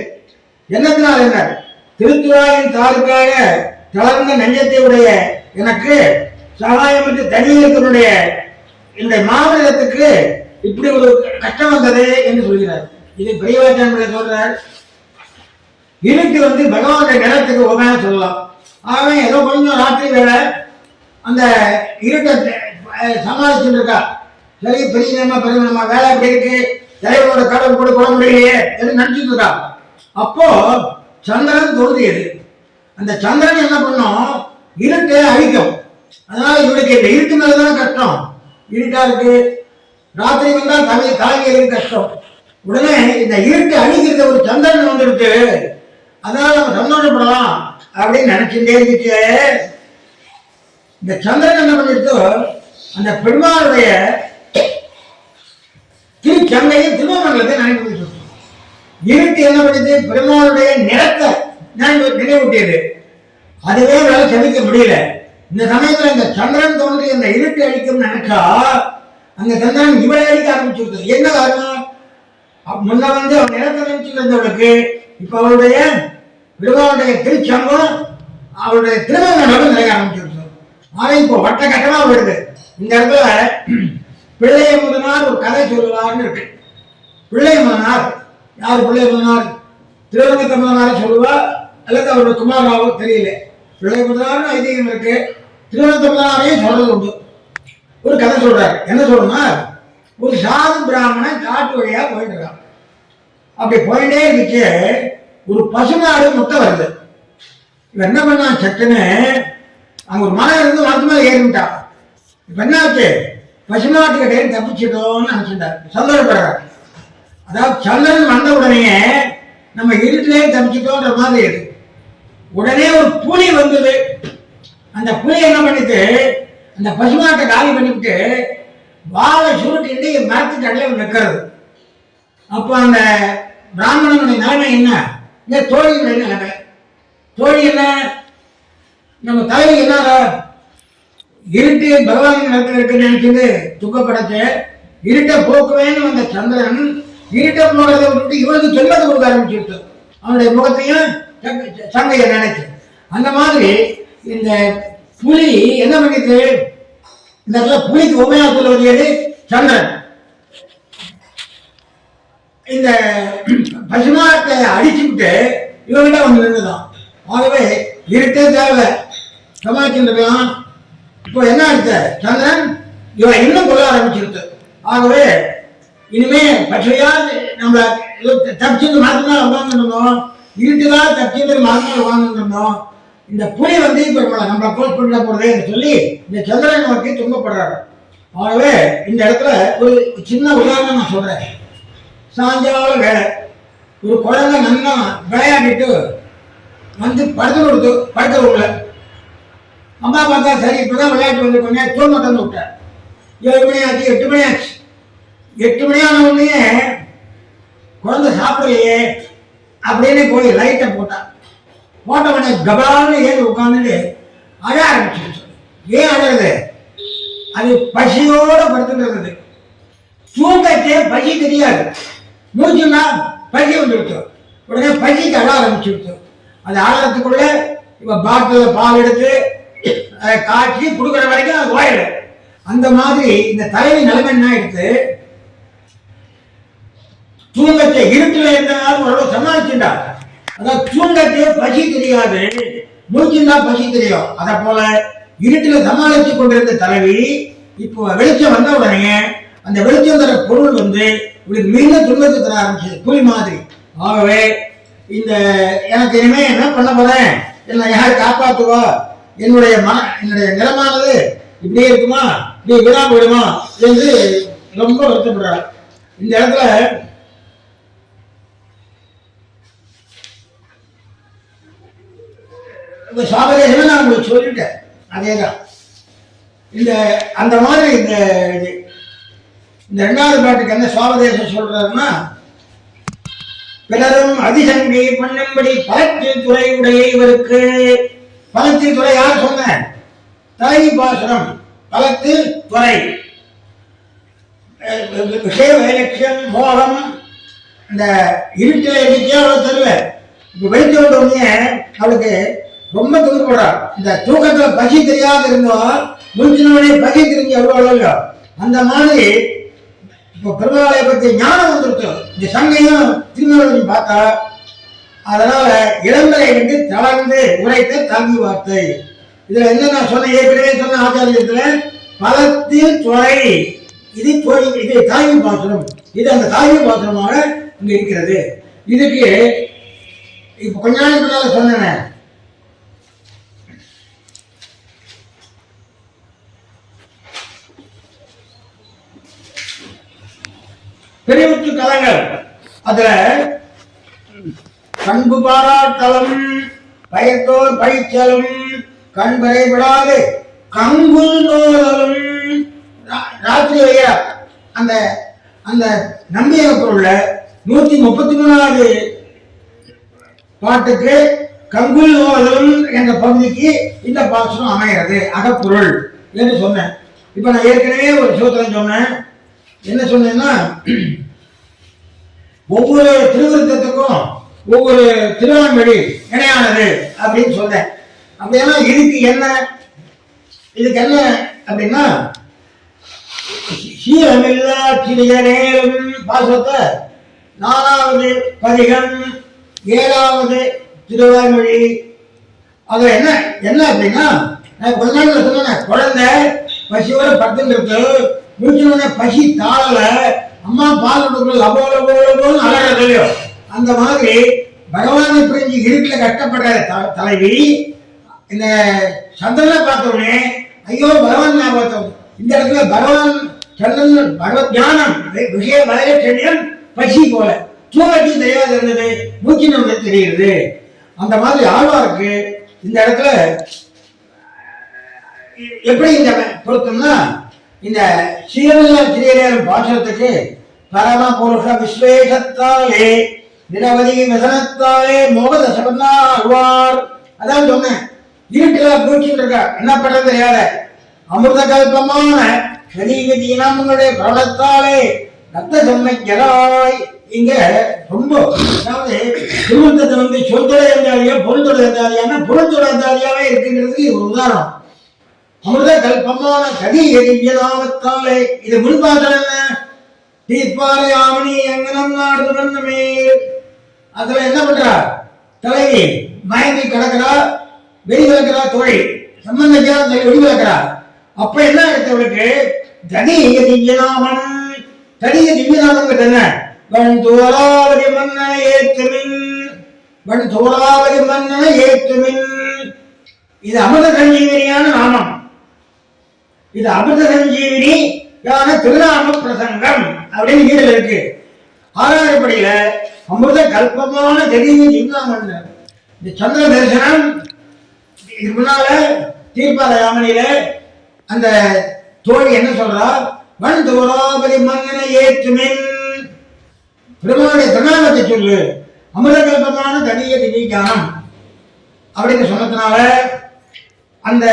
S3: என்னத்தினால் என்ன, திருத்துறாயின் தாருக்காக தளர்ந்த நெஞ்சத்தை உடைய எனக்கு சகாயமற்ற தனியத்தினுடைய இந்த மாவட்டத்துக்கு இப்படி ஒரு கஷ்டம் வந்தது என்று சொல்கிறார். இது பெரியவாச்சான் சொல்றார். இருட்டு பகவானுடைய நிலத்துக்கு உபமையா சொல்லலாம். ஆகவே ஏதோ கொஞ்சம் ராத்திரி வேலை அந்த இருட்டை சமாளிச்சுட்டு இருக்கா. சரி, பெரிய நம்ம வேலை அப்படி இருக்கு, தலைவரோட கடவுள் கூட போட முடியலையே என்று நினைச்சிட்டு இருக்கா. அப்போ சந்திரன் தோன்றியது. அந்த சந்திரன் என்ன பண்ணும், இருட்டை அழிக்கும். அதனால இவருக்கு இந்த இருட்டு மேலதான் கஷ்டம். இருட்டா இருக்கு, ராத்திரி வந்தா தலைவருக்கு கஷ்டம். உடனே இந்த இருட்டு அழிக்கிறது ஒரு சந்திரன் வந்துருக்கு, அதனால நம்ம சந்தோஷப்படலாம் அப்படின்னு நினைச்சுட்டே இருந்துச்சு. இந்த சந்திரன் என்ன பண்ணிருக்கோ, அந்த பெருமாளுடைய திருச்சங்கையும் திருமணத்தை நினைவு. இருட்டு என்ன பண்ணிது, பெருமாளுடைய நிறத்தை நினைவூட்டியது. அதுவே வேலை செவிக்க முடியல. இந்த சமயத்துல இந்த சந்திரன் தோன்றி அந்த இருட்டு அழிக்கும் நினைச்சா அந்த சந்திரன் இவளை அழிக்க ஆரம்பிச்சிருக்கு. என்ன காரணம், முன்ன அவன் நிறத்தை நினைச்சுட்டு இருந்தவளுக்கு இப்ப அவளுடைய பெருமாளுடைய திருச்சங்கம் அவளுடைய திருமணம் நிறைய ஆரம்பிச்சிருக்கு. ஆனா இப்போ வட்ட கட்டமா வருது. இந்த இடத்துல பிள்ளைய முதனார் ஒரு கதை சொல்லுவார்னு இருக்கு. பிள்ளைய முதனார் யார், பிள்ளைய முதனார் திருவரங்கத்த முதனார சொல்லுவா அல்லது அவருடைய குமாராவோ தெரியல. பிள்ளைய முதனார்னு ஐதீகம் இருக்கு, திருவரங்கத்த முதனாரையும் சொல்றது உண்டு. ஒரு கதை சொல்றாரு. என்ன சொல்லணும்னா, ஒரு சாது பிராமணன் காட்டு வழியா போயிட்டு இருக்கான். அப்படி போயிட்டே இருந்துச்சு, ஒரு பசுமாடு முட்டை வருது. இவன் என்ன பண்ணான், சட்டுன்னு அங்க ஒரு மரம் இருந்து மரத்து மேல ஏறிட்டான். இப்ப என்ன ஆச்சு, பசுமாட்டுக்கிட்டே தப்பிச்சிட்டோம்னு நினைச்சிட்டார், சந்தோஷப்படுறார். அதாவது சந்திரன் வந்த உடனே நம்ம இருட்டிலே தப்பிச்சிட்டோன்ற மாதிரி இருக்கு. உடனே ஒரு புலி வந்தது. அந்த புலி என்ன பண்ணிட்டு அந்த பசுமாட்டை காலி பண்ணிவிட்டு வாழை சுருட்டிட்டு மரத்துக்கு அடையில நிற்கிறது. அப்போ அந்த பிராமணனுடைய நிலைமை என்ன, இந்த தோழியுடைய நிலைமை. தோழி என்ன, நம்ம தலைவி என்ன, இருட்டு பகவான் நிலத்தில் இருக்குன்னு நினைச்சது துக்கப்படைச்சு இருட்டை போக்குவேன்னு வந்த சந்திரன் இருட்டை போகிறத விட்டு இவனுக்கு செல்வத்தை கொடுக்க ஆரம்பிச்சுட்டு அவனுடைய முகத்தையும் சங்கையை நினைச்சு. அந்த மாதிரி இந்த புலி என்ன பண்ணிட்டு, இந்த இடத்துல புலிக்கு உபயா சொல்லுவது சந்திரன். இந்த பசுமாட்டை அடிச்சுட்டு இவங்கிட்ட வந்து நின்றுதான். ஆகவே இருட்டே தேவை சமாளிச்சுருக்கலாம். இப்போ என்ன ஆச்சு, சந்திரன் இவன் இன்னும் கொள்ள ஆரம்பிச்சிருக்கு. ஆகவே இனிமே பச்சையா நம்ம தப்பிச்சு மரத்துனால உட்கார்ந்து இருந்தோம், இருட்டுதான் தப்பிச்சு மரத்துல உட்கார்ந்து இருந்தோம். இந்த புலி இப்ப நம்மளை போஸ்ட் பண்ண போறதே சொல்லி இந்த சந்திரன் நோக்கி துன்பப்படுறாரு. ஆகவே இந்த இடத்துல ஒரு சின்ன உதாரணம் நான் சொல்றேன். சாயங்கால வேலை ஒரு குழந்தை நல்லா விளையாடிட்டு படுத்து கொடுத்து படுத்த விடல. அம்மா பார்த்தா சரி இப்பதான் விளையாட்டு வந்து கொஞ்சம் தூங்க தந்து விட்டேன். 7 மணி ஆச்சு, 8 மணி ஆச்சு. 8 மணி ஆன உடனே குழந்தை சாப்பிடலையே அப்படின்னு போய் லைட்டை போட்டான். போட்ட உடனே கபால்னு ஏறி உட்காந்துட்டு அழ ஆரம்பிச்சு. ஏன் அழகுது, அது பசியோட படுத்துட்டு இருந்தது. தூங்கச்சே பசி தெரியாது, மூச்சுன்னா பசி வந்துடுச்சு. உடனே பசிக்கு அழ ஆரம்பிச்சுடுச்சு. அது ஆழத்துக்குள்ள இப்ப பாட்டில் பால் எடுத்து காய்ச்சி கொடுக்குற வரைக்கும் அது வாயில. அந்த மாதிரி இந்த தலைவி நிலைமை என்ன எடுத்து தூங்கத்தை இருட்டுல இருந்தனாலும் ஓரளவு சமாளிச்சுட்டா. அதாவது தூங்கத்தே பசி தெரியாது, மூச்சுன்னா பசி தெரியும். அதை போல இருட்டுல சமாளிச்சு கொண்டிருந்த தலைவி இப்போ வெளிச்சம் வந்த உடனே அந்த வெளிச்சம் தர பொருள் இவளுக்கு மீண்டும் துன்பத்தை தர ஆரம்பிச்சது, புலி மாதிரி. ஆகவே இந்த எனக்கு இனிமே என்ன பண்ண போறேன், என்ன யார் காப்பாற்றுவா, என்னுடைய நிலமானது இப்படியே இருக்குமா, இப்படி விழா போயிடுமா என்று ரொம்ப வருத்தப்படுறாள். இந்த இடத்துல சாபதேசமே நான் உங்களுக்கு சொல்லிட்டேன். அதேதான் இந்த அந்த மாதிரி இந்த இரண்டாவது பாட்டுக்கு என்ன சாபதேசம் சொல்றாருன்னா, பிறரும் அதிசங்கை பண்ணும்படி பலத்தில் துறை உடைய இவருக்கு. பலத்தில் துறை யார் சொன்ன? தலைவி பாசுரம். பலத்தில் துறை விஷய வைலட்சம் மோகம் இந்த இருட்டில் இருந்துச்சே அவளை தருவ. இப்ப வெளிச்ச உடனே அவளுக்கு ரொம்ப துன்பப்படுறாள். இந்த தூக்கத்துல பசி தெரியாத இருந்தோம், முடிச்சினோடனே பசி தெரிஞ்சு அவ்வளோ. அந்த மாதிரி இப்போ பெருமாளை பற்றி ஞானம் வந்துருக்கு. இந்த சங்கையும் திருமணம் பார்த்தா அதனால இளம்பரை என்று தளர்ந்து உரைத்த தாங்கி வார்த்தை. இதுல என்ன நான் சொன்ன ஏற்கனவே சொன்ன ஆச்சாரியத்துல பலத்தில் துறை, இது தாய்மை பாசனம். இது அந்த தாய்மை பாசனமாக இங்க இருக்கிறது. இதுக்கு இப்ப கொஞ்ச நாளைக்கு முன்னால சொன்னேன், பெரியவுற்று கலங்கள். அதுல பண்பு பாராட்டலும் பயத்தோர் பயிற்சலும் கண்பறை விடாது கங்குல் நோதலும். ராத்திரி வையா அந்த அந்த நம்பிய பொருள்ல 133வது பாட்டுக்கு கங்குல் நோதலும் என்ற பகுதிக்கு இந்த பாசனம் அமைகிறது, அகப்பொருள் என்று சொன்னேன். இப்ப நான் ஏற்கனவே ஒரு சூத்திரம் சொன்னேன். என்ன சொன்னேன்னா, ஒவ்வொரு திருவிருத்தத்துக்கும் ஒவ்வொரு திருவான்மொழி இணையானது அப்படின்னு சொன்னேன். அப்படின்னா இதுக்கு என்ன அப்படின்னா, சீரமில்லா சிறிய நேரம் பாசத்தை 4வது பதிகம் 7வது திருவான்மொழி. அது என்ன அப்படின்னா, நான் கொஞ்ச நாள் சொன்னேன், குழந்தை பசியோட படுத்துட்டு முடிச்சோடனே பசி தாழல, அம்மா பால் கொடுக்கல அபோல அழகோ. அந்த மாதிரி பகவானை புரிஞ்சு இருட்டுல கஷ்டப்படுற தலைவி இந்த சந்திரனை பார்த்த உடனே ஐயோ பகவான் ஞாபகம். இந்த இடத்துல பகவான் சந்திரன் பகவத் ஞானம் விஷய வளைய செடியம் பசி போல தூக்கி தெரியாது இருந்தது, மூச்சு நம்ம தெரியுது. அந்த மாதிரி ஆழ்வாருக்கு இந்த இடத்துல எப்படி இந்த பொருத்தம்னா, இந்த சீரமில்லா சிறியநேரம் பாசனத்துக்கு பரம புருஷ விஸ்வேஷத்தாலே நிரவதி மிதனத்தாலே மோகதசபன்னா ஆழ்வார். அதான் சொன்னேன், இருட்டுல பூச்சிட்டு இருக்கா, என்ன பண்றது தெரியாத அமிர்த கல்பமான சரீகதி இனங்களுடைய பிரபலத்தாலே ரத்த செம்மைக்கராய். இங்க ரொம்ப அதாவது திருமணத்தை சொந்தொடை இருந்தாலியா பொருள்தொடை இருந்தாலியான்னா பொருள்தொடை இருந்தாலியாவே இருக்கின்றதுக்கு ஒரு உதாரணம். அமிர்த கல்பமான கதி எதிர்நாமத்தாலே. இது முன்பாசல் என்ன? தீர்ப்பாறை ஆவணி எங்கனம் நாடு மேல். அதுல என்ன பண்றா? தலைவி மயங்கி கிடக்கிறா, வெளிவிளக்கிறா, தொழில் சம்பந்தக்கிறா, வெளிவிளக்கிறா. அப்ப என்ன எடுத்தவளுக்கு தனிய திவ்யநாமன். தனிய திவ்யநாமம் என்ன? வன் தோராவதி மன்னனை ஏற்றுமின், வன் தோராவதி மன்னனை ஏற்றுமின். இது அமிர்த சஞ்சீவினியான நாமம். இது அமிர்த சஞ்சீவினி திருநாம பிரசங்கம் அப்படின்னு வீடுல இருக்கு. 6வது படியில அமிர்த கல்பமான தெளிவு ஜிங்காமன். இந்த சந்திர தரிசனம் இதுக்கு முன்னால தீர்ப்பாத யாமனியில அந்த தோழி என்ன சொல்றா? வன் தோராபதி மன்னனை ஏற்றுமின். பெருமானுடைய திருநாமத்தை சொல்லு, அமிர்த கல்பமான தனிய திவ்யானம் அப்படின்னு சொன்னதுனால அந்த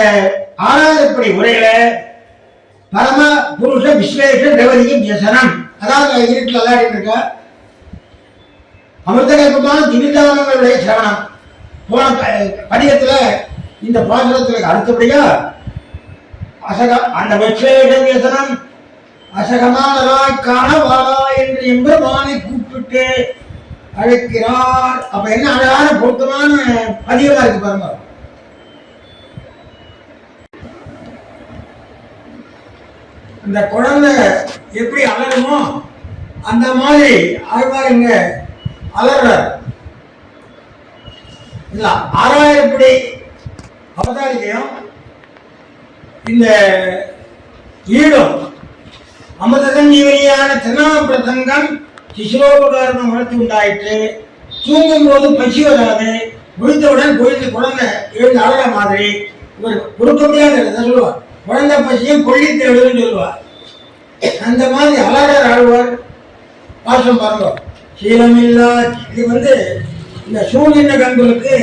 S3: 6வது படி உரையில பரம புருஷ விஸ்வேஷ தேவதியின் ஜசனம். அதாவது இருட்டில் விளையாடிட்டு இருக்க அமிர்த கல்பமான திவ்யதானங்களுடைய சிரவணம். போன பதிகத்துல இந்த பாசுரத்துக்கு அடுத்தபடியா அந்த விஸ்வேஷம் அசகமானராய் காணவாரா என்று எம்பெருமானை கூப்பிட்டு அழைக்கிறார். அப்ப என்ன அழகான பொருத்தமான பதிகமா இருக்கு பாருங்க. அந்த குழந்தை எப்படி அலருமோ அந்த மாதிரி ஆழ்வார் இங்க அலறார். இல்ல ஆறாயிரப்படி அவதாரிக்கையும் இந்த ஈடும் அமிர்தசஞ்சீவனியான திருநாமப்பிரசங்கம் சிசுரோபகாரம் வளர்த்து உண்டாயிற்று. தூங்கும் போது பசி வராது, விழுந்தவுடன் குழந்தை எழுந்து அழற மாதிரி இவர் கொடுக்க முடியாத சொல்லுவார். குழந்தை பசியும் கொல்லி தேடுன்னு சொல்லுவார். அந்த மாதிரி அழகர் ஆழ்வார் பாசம் பாருங்க. சீலமில்லா இது இந்த சூழ்நிலை கண்களுக்கு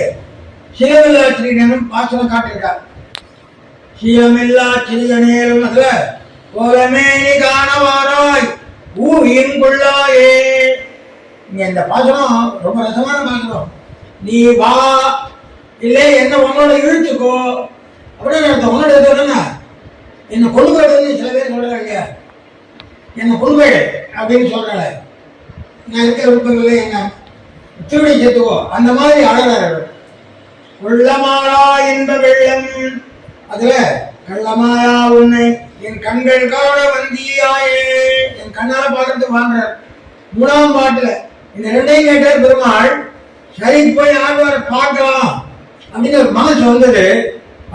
S3: சீலமில்லா ஸ்ரீகனும் பாசனம் காட்டிருக்கார். சீலமில்லா சிறியனேலும் அதுல கோலமே காணவாராய் ஊயின் கொள்ளாயே. இங்க இந்த பாசனம் ரொம்ப ரசமான பாசனம். நீ வா இல்லை என்ன உன்னோட இழுத்துக்கோ அப்படின்னு உன்னோட எதுனா என்னை கொண்டு போயிடுன்னு சில பேர் சொல்றாங்க. என்னை கொண்டு போயிடு அப்படின்னு சொல்றாங்க. நான் இருக்க விருப்பங்களை என்ன திருடி சேர்த்துக்கோ அந்த மாதிரி அழகாரு. உள்ளமாயா என்ற வெள்ளம் அதுல கள்ளமாயா உன்னை என் கண்கள் காண வந்தியாயே. என் கண்ணால பார்க்கறதுக்கு வாங்குறார். 3ஆம் பாட்டுல இந்த 2ஐயும் கேட்டார் பெருமாள். சரி போய் ஆழ்வாரை பார்க்கலாம் அப்படின்னு ஒரு மனசு வந்தது.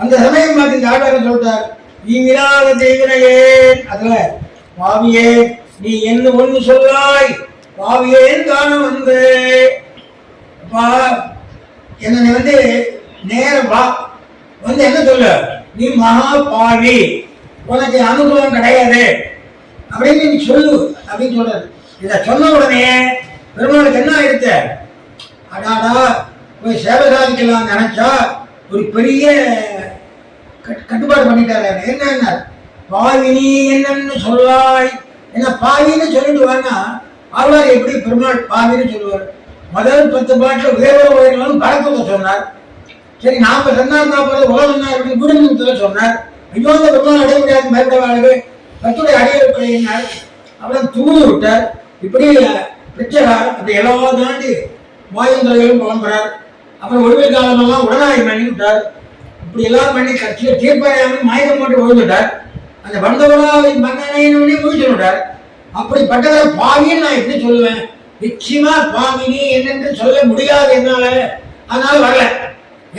S3: அந்த சமயம் பார்த்து இந்த ஆழ்வாரை சொல்றார். நீ விழாத தெய்வனையே அதுல பாவியே நீ என்ன ஒண்ணு சொல்லாய் பாவியேன்னு காண வந்து என்ன நேரம் வா என்ன சொல்ல நீ மகா பாவி உனக்கு அனுகூலம் கிடையாது அப்படின்னு நீ சொல்லு அப்படின்னு சொல்றாரு. இதை சொன்ன உடனே பெருமாளுக்கு என்ன ஆயிடுச்சு? அடாடா போய் சேவை சாதிக்கலாம் நினைச்சா ஒரு பெரிய கட்டுப்பாடு பண்ணிட்டாரு. என்ன பாவினி என்னன்னு சொல்லாய் என்ன பாவின்னு சொல்லிட்டு வாங்க. ஆழ்வார் எப்படி பெருமாள் பாவின்னு சொல்லுவார்? முதல் 10 பாட்டில் உயர்வாலும் பழக்கத்தை சொன்னார். சரி நாம சொன்னார் நான் போறது உலகம் அப்படின்னு குடும்பத்துல சொன்னார். ஐயோ அந்த பெருமாள் அடைய முடியாது பயப்படவாளு கத்துடைய அடையினார். அப்புறம் தூது விட்டார். இப்படி பிச்சைகார் அப்படி எல்லா தாண்டி வாயுந்தரைகளும் புலம்புறார். அப்புறம் ஒருவில் காலமெல்லாம் உடனாய் பண்ணி விட்டார். இப்படி எல்லாம் பண்ணி கட்சியை தீர்ப்பாயாமல் மயக்கம் போட்டு விழுந்துட்டார். அந்த வந்தவராவை மன்னனை முடிச்சு விட்டார். அப்படிப்பட்டவரை பாவின்னு நான் எப்படி சொல்லுவேன்? நிச்சயமா பாவினி என்னென்று சொல்ல முடியாது என்னால. அதனால வரல.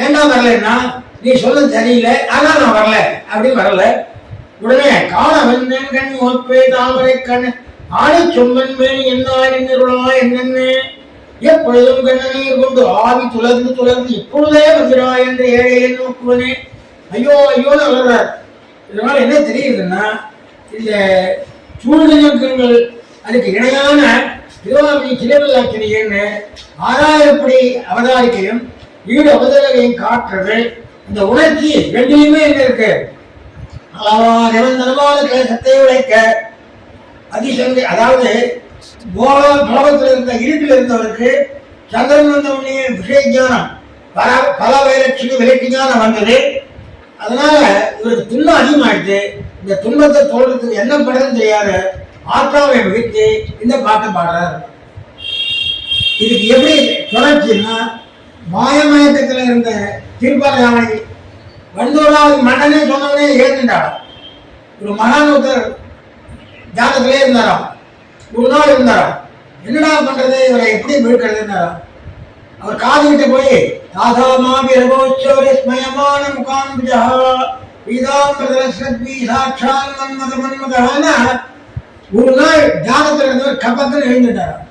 S3: ஏண்டா வரலன்னா நீ சொல்ல தெரியல ஆனால் நான் வரல அப்படின்னு வரல. உடனே காண வந்தன் கண் ஓப்பே தாமரை கண் ஆணை சொம்மன் மேல் என்னென்னு எப்பொழுதும் கண்ணனை கொண்டு ஆவி துளர்ந்து இப்பொழுதே வந்துடா என்று ஏழை நோக்குவனே. ஐயோ ஐயோன்னு வளர்றார். இதனால என்ன தெரியுதுன்னா இந்த சூழ்நிலைகள் அதுக்கு இணையான திருவாரூர் சிலைவல்லாக்கிரியன்னு 6000 அவதாரிக்கையும் ஈடு அவதாரிகையும் காட்டுறது. இந்த உணர்ச்சி ரெண்டுலையுமே என்ன இருக்கு? நிரந்தரமான கிளேசத்தை உழைக்க அதிசந்தை அதாவது கோலத்தில் இருந்த இருட்டில் இருந்தவருக்கு சந்திரன் வந்த உடனே விஷய ஞானம் பல வைலட்சுமி விலக்கு ஞானம் வந்தது. அதனால இவருக்கு துன்பம் அதிகமாயிடுச்சு. இந்த துன்பத்தை தோன்றதுக்கு என்ன பண்றதுன்னு தெரியாத ஆத்மாவை விழித்து இந்த பாட்டை பாடுறார். இதுக்கு எப்படி தொடர்ச்சின்னா மாயமயக்கத்தில் இருந்த திருப்பாலை வந்தோடாவது மன்னனே சொன்னவனே ஏற்றுட்டாள். ஒரு மகானூத்தர் ஜாதகத்திலே இருந்தாராம். ஒரு நாள் இருந்தாராம். என்னடா பண்றது இவரை எப்படி விழுக்கிறதுன்னாராம். அவர் காதுகிட்ட போய் தாதா மாபிரபோச்சோரஸ்மயமான முகாம்பிஜா பீதாம்பரஸ்ரத்வி சாட்சான் மன்மத மன்மதகான ஒரு நாள் ஜாதகத்தில் இருந்தவர் கபத்தில் எழுந்துட்டாராம்.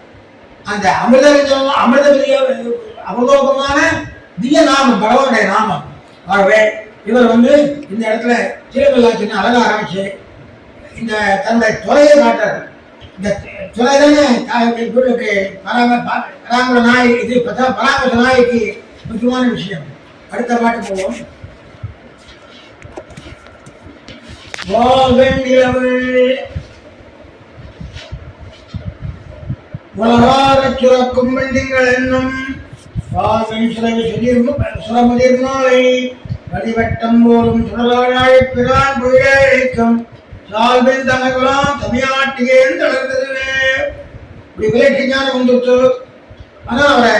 S3: அந்த அமிர்தோகமான திவ்ய நாமம் பகவானுடைய நாமம். ஆகவே இவர் இந்த இடத்துல சிலைவல்லாச்சின்னு அழக ஆரம்பிச்சு இந்த தன்னுடைய துறையை காட்டுறாரு. இந்த துறை தானே பராமர நாய். இது பராமர நாய்க்கு முக்கியமான விஷயம். அடுத்த பாட்டு போவோம். உலகாரச் சுரக்கும் வெண்டிங்கள் என்னும் சுரமுதிர்மாலை வடிவட்டம் போலும் சுடலாழாய் பிரான் புயழைக்கும் சால்பின் தனகுலாம் தமிழ்நாட்டியேன்னு தளர்ந்ததுவே. இப்படி விலைக்கு ஞானம் வந்துட்டு ஆனா அவரை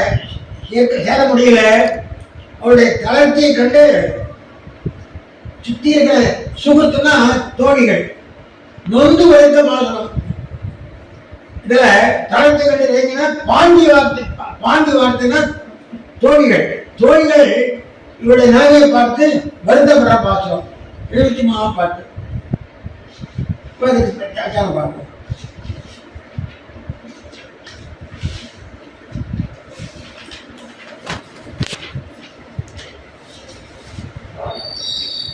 S3: சேர முடியல. அவருடைய தளர்ச்சியை கண்டு சுத்தி இருக்கிற சுகத்துனா தோழிகள் நொந்து உழைத்த பாசனம். இதுல தளத்தை கண்டு பாண்டி வார்த்தைனா தோழிகள் இவருடைய நிலையை பார்த்து வருத்தப்படுற பாசனம் 73 பாட்டு. பார்ப்போம்.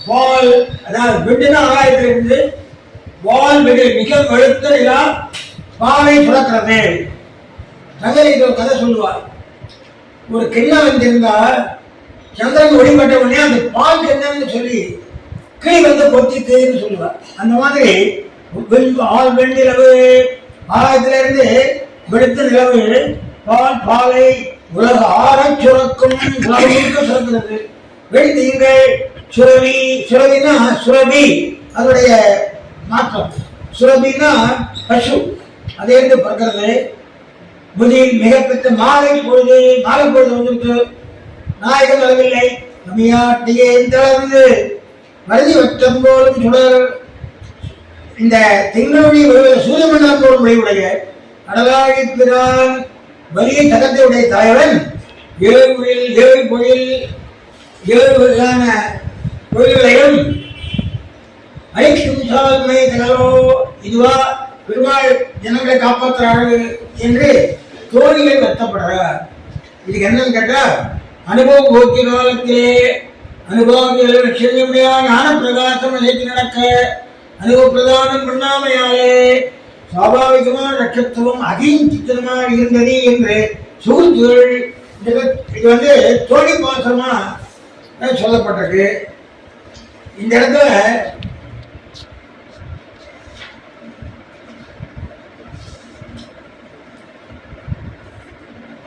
S3: வால், அதாவது வெட்டின ஆகாயத்திலிருந்து வால் வெடி மிக வெளுத்த நிலா பாலை சுரக்கிறது. தங்கை ஒரு கதை சொல்லுவார். ஒரு கிண்ணம் வந்திருந்தா சந்திரன் ஒளிப்பட்ட உடனே அந்த பால் என்னன்னு சொல்லி கிளி வந்து கொத்திக்குன்னு சொல்லுவார். அந்த மாதிரி ஆள் வெண்ணிலவு ஆகாயத்திலிருந்து வெளுத்த நிலவு பாலை உலக ஆற சுரக்கும் உலக சுரக்கிறது. வெண்தீங்கள் சுரவினா சுரபி, அதோடைய மாற்றம். சுரபின்னா பசு, அதை இருந்து பறக்கிறது. முதலில் மிகப்பெற்ற மாலை பொழுது வந்துட்டு நாயகம் அளவில்லை தமிழ்நாட்டியே தளர்ந்து மருதி வட்டம் போலும் சுடர். இந்த திங்களுடைய சூரிய மண்டலம் போலும் வழியுடைய கடலாழி பிரான் வலிய தகத்தையுடைய தாயவன் 7 பொழில் 7 வகையான கோயில்களையும் அழைக்கும் சாதனை தகவலோ இதுவா பெருமாள் ஜனங்களை காப்பாற்றுறாரு என்று தோழிகள் வருத்தப்படுறார். இதுக்கு என்னன்னு கேட்டா, அனுபவ போக்கிய காலத்திலே அனுபவங்கள் ஞான பிரகாசம் நிலைத்து நடக்க அனுபவ பிரதானம் பண்ணாமையாலே சுவாபாவிகமான நட்சத்திரம் அகிஞ்சித்தனமாக இருந்தது என்று சுகுத்துகள் இது தோழி பாசமா சொல்லப்பட்டிருக்கு. இந்த இடத்துல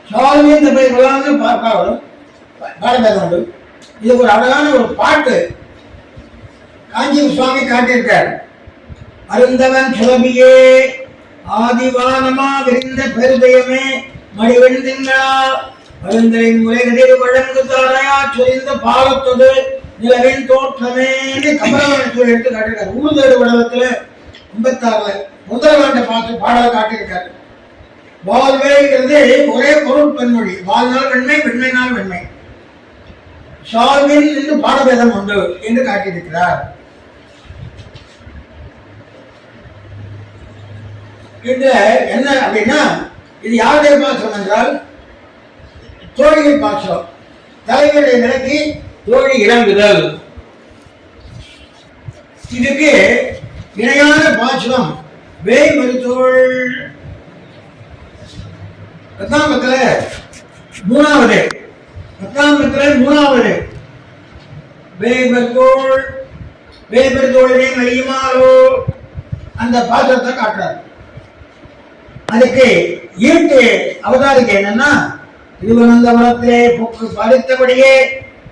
S3: சுவாமி தப்பை பாடபேதம் உண்டு. இது ஒரு அழகான ஒரு பாட்டு காஞ்சி சுவாமி காட்டியிருக்கார். அருந்தவன் சுலபியே ஆதிவானமா விரிந்த பெருதயமே மடிவெண்திங்களா அருந்தலின் முறைகளில் வழங்கு தாரையா சொரிந்த பாலத்தொடு நிலவின் தோற்றமே கமலவனத்தில் எடுத்து காட்டியிருக்காரு. ஊர்தேடு உலகத்துல 56 முதலாண்ட பாடலை காட்டியிருக்காரு. வாழ்வேங்கிறது ஒரே பொருள் பெண்மொழி. வாழ்நாள் வெண்மை, வெண்மைனால் வெண்மை. சால்வின் என்று பாடபேதம் உண்டு என்று காட்டியிருக்கிறார். இதுல என்ன அப்படின்னா, இது யாருடைய பாசனம் என்றால் தோழிகள் பாசனம். தலைவருடைய நிலைக்கு தோழி இறங்குதல். இதுக்கு இணையான பாசனம் வேய் மருத்தோள் பத்தாம்பத்துல மூணாவது வேபர்தோழனே மலியுமாலோ அந்த பாத்திரத்தை காட்டுறார். அதுக்கு ஈட்டு அவதாரிக்கு என்னன்னா, திருவனந்தபுரத்திலே புக்கு பறித்தபடியே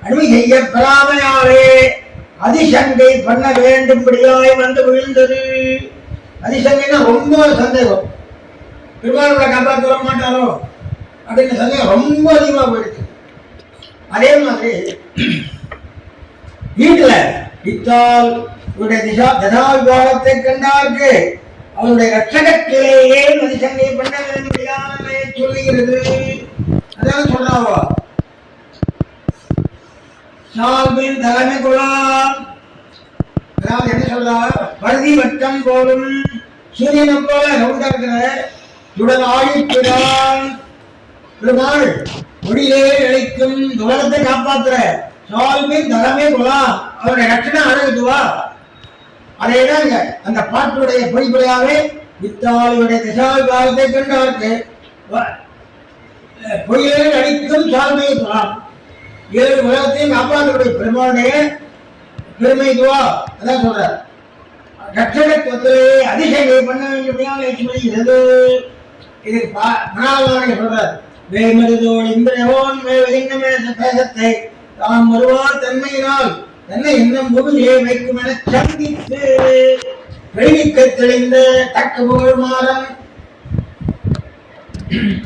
S3: அனுமதி செய்ய பெறாமையாலே அதிசங்கை பண்ண வேண்டும்படியாய் வந்து விழுந்தது. அதிசங்கைன்னா ரொம்ப சந்தேகம், பெருமாளோட காப்பாற்ற வர மாட்டாரோ அப்படின்னு சந்தேகம் ரொம்ப அதிகமா போயிடுச்சு. அதே மாதிரி வீட்டுல இத்தால் ததாவிவாதத்தை கண்டார்க்கு அவருடைய ரட்சகத்திலேயே அதிசங்கை பண்ண வேண்டும் சொல்லுகிறது. அதான் சொல்றாவோ சால்பின் தலைமை கொள்ளலாம். அதாவது என்ன சொல்றா, பருதி வட்டம் போலும் சூரியனை போல ரவுண்டா இருக்கிற துடன் ஆழிக்கிறான் பெருமாள் ஒளியிலே அழைக்கும் துலகத்தை காப்பாற்றுற சால்பின் தலைமை கொள்ளலாம். அவருடைய ரட்சணம் அழகுதுவா. அதேதாங்க அந்த பாட்டுடைய பொய்பொழியாவே வித்தாளுடைய திசாவிவாதத்தை கண்டார்க்கு பொய்யிலே அழிக்கும் சால்மையை சொல்லலாம். 7 உலகத்தையும் காப்பாற்றக்கூடிய பெருமாளுடைய பெருமை துவா. அதான் சொல்றார். ரட்சகத்துவத்திலே அதிசயங்களை பண்ண வேண்டியது. இது மனாவான சொல்றார். வேமருதோள் இந்திரவோன் மேலிங்கமே பேசத்தை தாம் வருவார் தன்மையினால் தன்னை இன்னும் முழுமையை வைக்கும் என சந்தித்து வெளிக்க தெளிந்த தக்க புகழ் மாறம்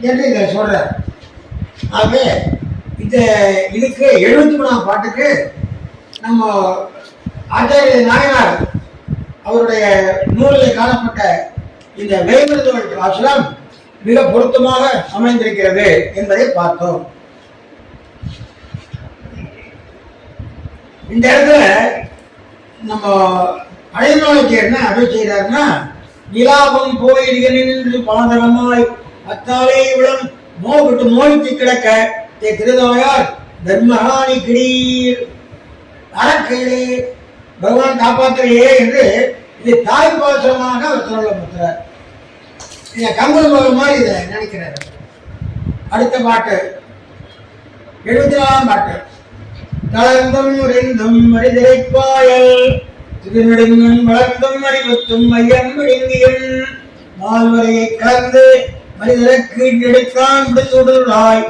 S3: என்று இதை சொல்றார். ஆகவே இதுக்கு 73ஆம் பாட்டுக்கு நம்ம ஆச்சாரிய நாயனார் அவருடைய நூலில் காணப்பட்ட இந்த வேய்மருதுவன் பாசுரம் மிக பொருத்தமாக அமைந்திருக்கிறது என்பதை பார்த்தோம். இந்த இடத்துல நம்ம அழைநாளைக்கு என்ன அருள் செய்யறாருன்னா, நிலாபம் போயிடுக நின்று பாதகமாய் அத்தாலே இவ்வளம் நோவிட்டு மோய்த்து கிடக்க திருதாயார் தர்மஹானி கிரீர் அறக்கேடு பகவான் காப்பாற்றியே என்று இது தாய் பாசமாக அவர் சொல்லப்படுத்துறார். இதை கம்பல் பகல் மாதிரி இதை நினைக்கிறார். அடுத்த பாட்டு 74ஆம் பாட்டு. தளர்ந்தும் உறைந்தும் மரிதிரைப்பாயல் திருநெடுங்கன் வளர்ந்தும் அறிவுத்தும் மையம் விழுங்கியன் மால்வரையை கலந்து மனிதருக்கு எடுத்தான் விடுசுடுறாய்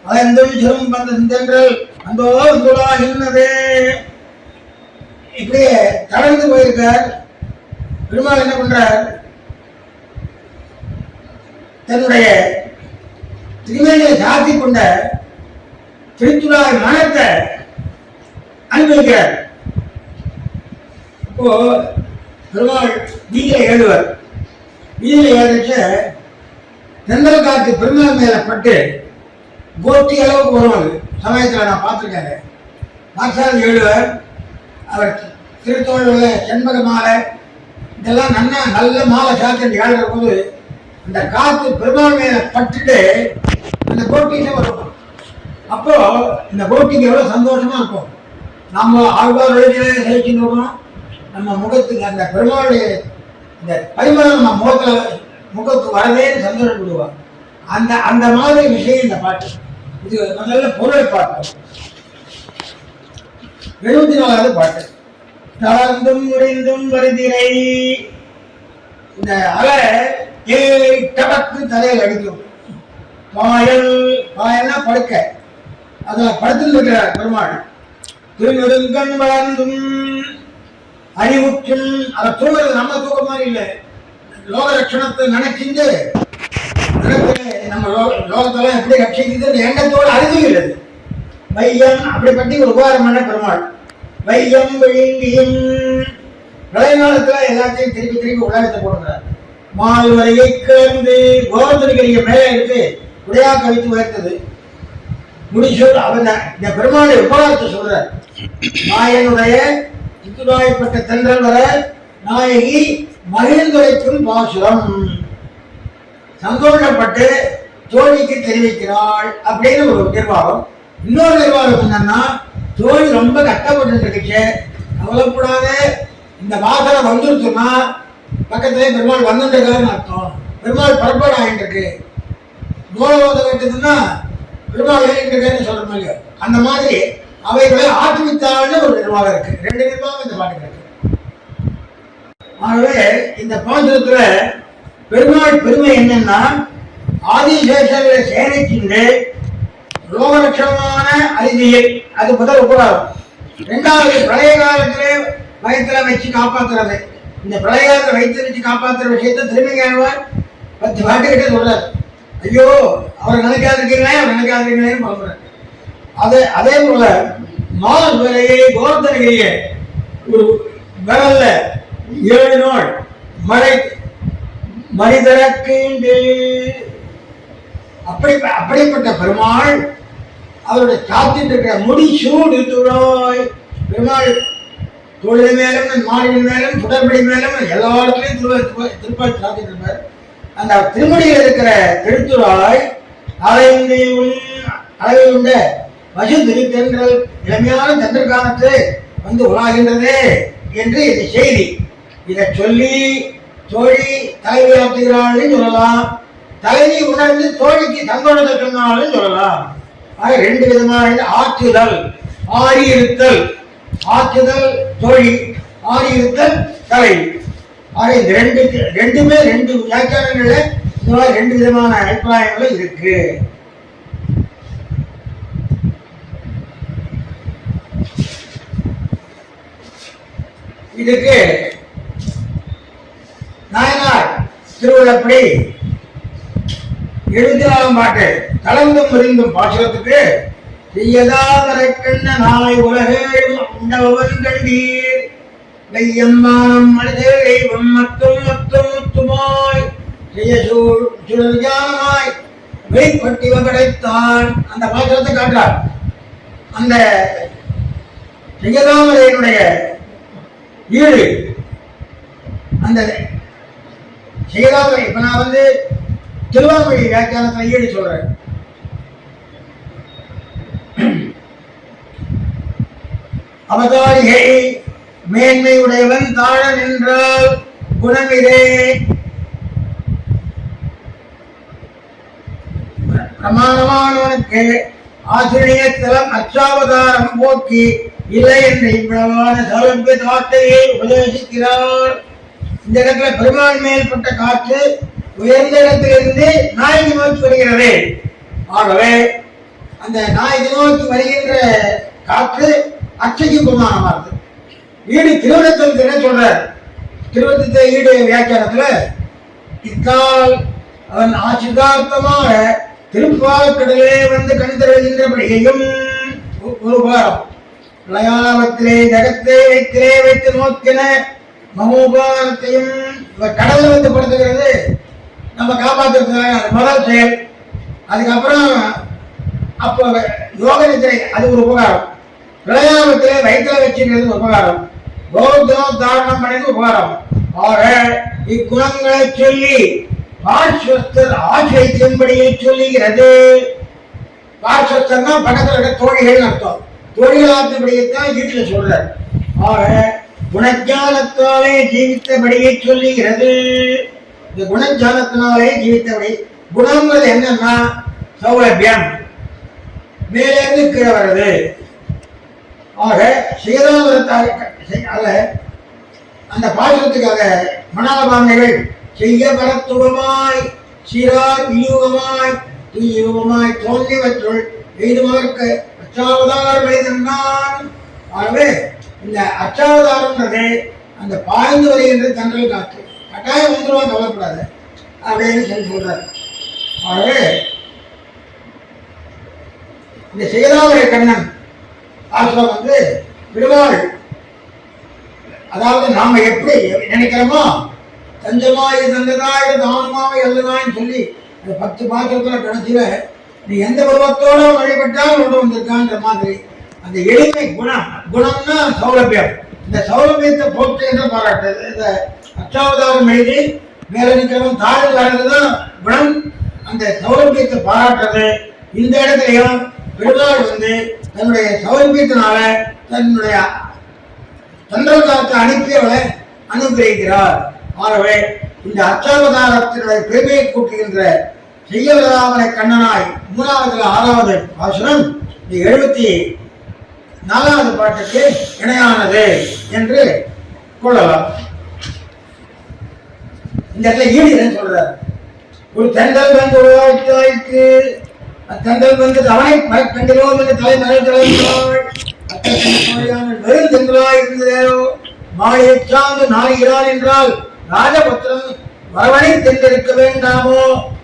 S3: அலந்தும் சிறும் பந்தென்றல் அந்தோ வந்துளாகின்றது. இப்படியே தளர்ந்து போயிருக்கார். பெருமாள் என்ன பண்றார், தன்னுடைய திருமேனியை சாத்தி கொண்ட திருச்சுழாய் மனத்தை அனுபவிக்கிறார். இப்போ பெருமாள் வீதியில ஏழுவர். வீதியில ஏறிச்ச தென்றல் காற்று பெருமாள் மேல பட்டு கோட்டி அளவுக்கு வரும். அது சமயத்தில் நான் பார்த்துருக்காரு. பாக்சார் ஏழுவர். அவர் திருத்தோழில் செண்பக மாலை இதெல்லாம் நல்ல மாலை சாத்தி ஏழுற போது அந்த காற்று பெருமாள் மேல பட்டுட்டு அந்த கோட்டியில வரும். அப்போ இந்த கோட்டிக்கு எவ்வளவு சந்தோஷமா இருக்கும். நாம ஆழ்வார் வழியிலே செலுத்தின்னு வரோம். நம்ம முகத்துக்கு அந்த பெருமாளுடைய இந்த பரிமாணம் நம்ம முகத்துக்கு வரதேன்னு சந்தோஷப்படுவார். அந்த அந்த மாதிரி விஷயம் இந்த பாட்டு. இது நல்ல பொருளை பாட்டு. 74வது பாட்டு. தளர்ந்தும் உறைந்தும் வருதிரை. இந்த அலை ஏறி டபக்கு தலையில் அடிக்கும். பாயல் பாயல்னா படுக்க. அதுல படுத்துட்டு இருக்கிறார் பெருமாள். திருநெடுங்கண் வளர்ந்தும் அறிவுற்றும் அதை தூங்குறது நம்ம தூக்க மாதிரி இல்லை. லோக ரட்சணத்தை நினைச்சிட்டு நம்ம லோகத்தெல்லாம் எப்படி ரட்சிக்குது எண்ணத்தோடு அறிவுகிறது. வையம் அப்படிப்பட்டி ஒரு உபகாரம் பண்ண பெருமாள். வையம் விழுங்கியும் விளையாளத்துல எல்லாத்தையும் திருப்பி உலகத்தை போடுறார். மால் வரையை கிளர்ந்து கோவர்தனிகரிய மேலே எடுத்து உடையா கவித்து உயர்த்தது. முடிச்சோடு அவன் இந்த பெருமாளுடைய உபகாரத்தை சொல்றார். நாயனுடைய சித்துராயப்பட்ட தென்றல் வர நாயகி மகிழ்ந்துரைக்கும் பாசுரம். சந்தோஷப்பட்டு தோழிக்கு தெரிவிக்கிறாள் அப்படின்னு ஒரு நிர்வாகம். இன்னொரு நிர்வாகம் என்னன்னா, தோழி ரொம்ப கஷ்டப்பட்டு இருக்குச்சு, கவலைப்படாத, இந்த வாசனை வந்துருச்சுன்னா பக்கத்துல பெருமாள் வந்துருக்காருன்னு அர்த்தம். பெருமாள் பரப்பாடு ஆகிட்டு இருக்கு. மூலவாதம் கட்டுதுன்னா பெருமாள் ஏறிட்டு இருக்காருன்னு சொல்ற மாதிரி அந்த மாதிரி அவைகளை ஆற்றுவித்தாள்னு ஒரு நிர்வாகம் இருக்கு. 2 நிர்வாகம் இந்த பாட்டுக்கு இருக்கு. ஆகவே இந்த பாசுரத்துல பெருமாள் பெருமை என்னன்னா, ஆதிசேஷர்களை சேனைக்கின்று லோகலட்சணமான அறிவியல், அது முதல் உபகாரம். 2வது பழைய காலத்திலே வயத்துல வச்சு காப்பாத்துறது. இந்த பழைய காலத்தை வயிற்று வச்சு காப்பாத்துற விஷயத்த திரும்பிங்காழ்வார் 10 பாட்டுக்கிட்டே சொல்றாரு. ஐயோ அவர் நினைக்காதிருக்கீங்களே, அவர் நினைக்காதிருக்கீங்களேன்னு சொல்றாரு. அதே போல மால் விலையை கோர்த்தனைய ஒரு விரல்ல 7 நாள் மழை மனிதருக்கு அப்படிப்பட்ட பெருமாள் அவருடைய காத்திட்டு இருக்கிற முடி சூடு துழாய். பெருமாள் தொழில் மேலும் மாடியின் மேலும் சுடர்படி மேலும் எல்லா இடத்துலையும் திருப்பாய் காத்திட்டு இருப்பார். அந்த திருமணியில் இருக்கிற திருத்துழாய் அலையுண்ட பசு திருத்தென்றல் இளமையான சந்திரகாலத்து வந்து உலாகின்றது என்று இது செய்தி. இதை சொல்லி தோழி தலைவியாற்றுகிறாள்னு சொல்லலாம். தலைவி உணர்ந்து தோழிக்கு சந்தோஷத்தை சொன்னாலும் சொல்லலாம். ஆக 2 விதமான ஆற்றுதல், ஆறி இருத்தல். ஆற்றுதல் தோழி, ஆறி இருத்தல் தலைவி. ஆக இந்த ரெண்டுமே 2 வியாக்கியானங்கள்ல இந்த மாதிரி 2 விதமான அபிப்பிராயங்களும் இருக்கு. இதுக்கு நாயனார் திருவிழப்படி 74ஆம் பாட்டு. கலந்தும் முறிந்தும் பாசுரத்துக்கு செய்யதாவரை கண்ண நாய் உலகேழும் உண்டவன் கண்டீர். வெய்யம்மானம் மனிதே தெய்வம் மத்தும் மத்தும் முத்துமாய் சுழல்யானமாய் வெளிப்பட்டிவ படைத்தான். அந்த பாத்திரத்தை காட்டுறார். அந்த ஜெயதாமரையினுடைய ஈடு அந்த ஜெயதாமரை. இப்ப நான் திருவாமொழி வியாக்கியானத்தில் ஈடு சொல்றேன். அவதாரிகை மேன்மையுடையவன் தாழ நின்றால் குணமிரே. பிரமாணமானவனுக்கு ஆசிரியத்தலம் அச்சாவதாரம் போக்கி இல்லை என்ற இவ்வளவான சௌலபிய காற்றையே உபதேசிக்கிறார். இந்த இடத்துல பெருமாள் மேல்பட்ட காற்று உயர்ந்த இடத்திலிருந்து நாய்க்கு நோக்கி வருகிறது. ஆகவே அந்த நாய்க்கு நோக்கி வருகின்ற காற்று அச்சைக்கு பிரமாணமானது. ஈடு திருவிடத்தில் என்ன சொல்றார்? திருவத்தத்தை ஈடு வியாக்கியானத்துல இக்கால் அவன் ஆசிர்கார்த்தமாக திருப்பாக்கடலே கண் தருகின்றபடியையும் ஒரு உபகாரம். விளையாவத்திலே ஜகத்தை வைத்து நோக்கின மமோபாரத்தையும் கடலை படுத்துகிறது. நம்ம காப்பாற்றுறதுக்காக முதல் செயல். அதுக்கப்புறம் அப்போ யோக நிதிரை அது ஒரு உபகாரம். விளையாவத்திலே வயிற்றுல வச்சுக்கிறது உபகாரம். கௌரவம் தாரணம் பண்ணது உபகாரம். ஆக இக்குணங்களை சொல்லி பார்ஸ்வஸ்தர் ஆசிரிக்கும்படியை சொல்லுகிறது. பார்ஸ்வஸ்தர்னா பக்கத்தில் இருக்க தோழிகள் அர்த்தம். தொழிலாற்றுபடியைத்தான் வீட்டில் சொல்றார். ஆக குணஜானத்தாலே ஜீவித்தபடியை சொல்லுகிறது. இந்த குணஜானத்தினாலே ஜீவித்தபடி. குணங்கிறது என்னன்னா சௌலபியம், மேலேருந்து கீழே வருது. ஆக அல்ல அந்த பாசுரத்துக்காக மணாலபாமைகள் செய்ய பரத்துவமாய் சீரார் வியூகமாய் துய்யுகமாய் தோன்றிவற்றுள் எய்துமதற்கு அச்சாவதாரம் எழுதினான். ஆகவே இந்த அச்சாவதாரம்ன்றது அந்த பாய்ந்து வருகின்ற தண்டல் காற்று. கட்டாயம் வந்துருவான், கவலைப்படாது அப்படின்னு சொல்லி சொல்றாரு. ஆகவே இந்த சேதாவரை கண்ணன் ஆசிரம் பெருமாள், அதாவது நாம எப்படி நினைக்கிறோமோ தஞ்சமாய் தந்ததாய் தானமாவை அல்லதான்னு சொல்லி அந்த 10 பாத்திரத்துல கடைசியில நீ எந்த பருவத்தோட வழிபட்டாலும் கொண்டு வந்திருக்கான்ற மாதிரி அந்த எளிமை குணம். குணம்னா சௌலபியம். இந்த சௌலபியத்தை போற்றுகின்ற பாராட்டு. இந்த அச்சாவதாரம் எழுதி மேல நிற்கிறவன் தாழ் வர்றதுதான் குணம். அந்த சௌலபியத்தை பாராட்டுறது. இந்த இடத்துலையும் பெருமாள் தன்னுடைய சௌலபியத்தினால தன்னுடைய சந்திரகாலத்தை அனுப்பியவளை அனுகிரகிக்கிறார். ஆகவே இந்த அச்சாவதாரத்தினுடைய பெருமையை கூட்டுகின்ற செய்யவராமனை கண்ணனாய் 3வது 6வது பாசுரம் 74வது பாட்டுக்கு இணையானது என்று கொள்ளலாம். இந்த இடத்துல ஈடு சொல்றார். ஒரு தென்றல் உருவாய்க்கு அத்தன்றல் அவனை கண்டிரோம் என்று தலைமறை தலைவாள் வெறும் தென்றலாய் இருந்ததோ மாலையை சார்ந்து நாடுகிறான் என்றால் ராஜபுத்திரம் வரவனை தெரிந்திருக்க வேண்டாமோ?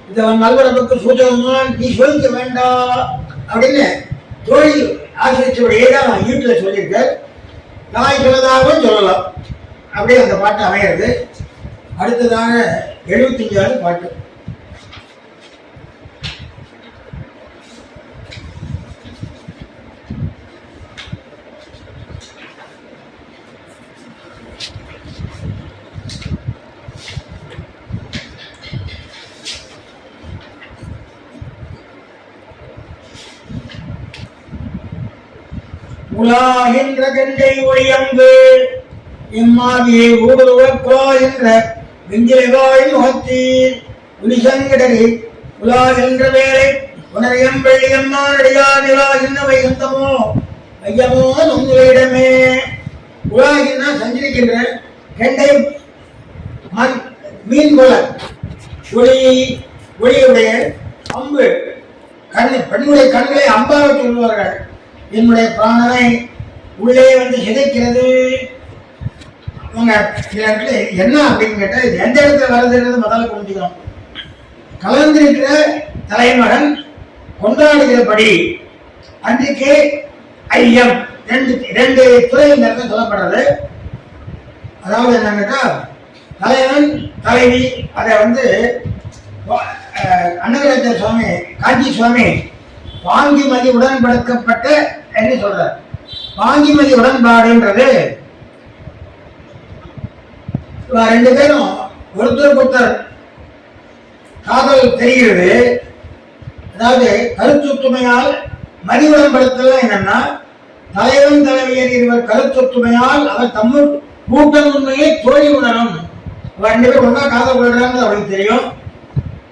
S3: இது அவன் நல்வரப்புக்கு சூச்சகமான் நீ சொல்லிக்க வேண்டாம் அப்படின்னு தொழில் ஆசிரியர்களுடைய தான் ஈட்டில் சொல்லியிருக்க. தாய் சொல்லதாகவும் சொல்லலாம். அப்படியே அந்த பாட்டு அமைகிறது. அடுத்ததாக 75வது பாட்டு. உலாகின்ற கங்கை ஒளியங்கு இம்மாவியை ஊடுருவற்குலாகின்ற வெஞ்சிலைவாய் முகத்தீர் உலிசங்கடரி உலாகின்ற வேலை உணரியம் வெள்ளியம்மானடியார் நிலாகின்ற வைகுந்தமோ ஐயமோ உங்களிடமே. உலாகின்னா சஞ்சரிக்கின்ற கெண்டை மீன் போல ஒளியுடைய அம்பு பெண்ணுடைய கண்களை அம்பாக சொல்வார்கள். என்னுடைய பிராணனை உள்ளே சிதைக்கிறது. அவங்க என்ன அப்படின்னு கேட்டா இது எந்த இடத்துல வருதுன்றது முதல்ல புரிஞ்சுக்கணும். கலந்திருக்கிற தலைமகன் கொண்டாடுகிறபடி அன்றைக்கு ஐயம் 2 துறை இந்த இடத்துல சொல்லப்படுறது. அதாவது என்னன்னா தலைவன் தலைவி அதை வந்து அன்னகராஜ சுவாமி காஞ்சி சுவாமி வாங்கிமதி உடன்படுத்தப்பட்ட என்று சொல்றார். வாங்கிமதி உடன்பாடுன்றது ரெண்டு பேரும் ஒருத்தருக்கு ஒருத்தர் காதல் தெரிகிறது. அதாவது கருத்தொற்றுமையால் மதி உடன்படுத்தல் என்னன்னா தலைவன் தலைவியர் இருவர் கருத்தொற்றுமையால் அவர் தம்முள் கூட்டம் உண்மையை தோழி உணரும். ரெண்டு பேரும் ஒன்றா காதல் கொள்றாங்க அவருக்கு தெரியும்.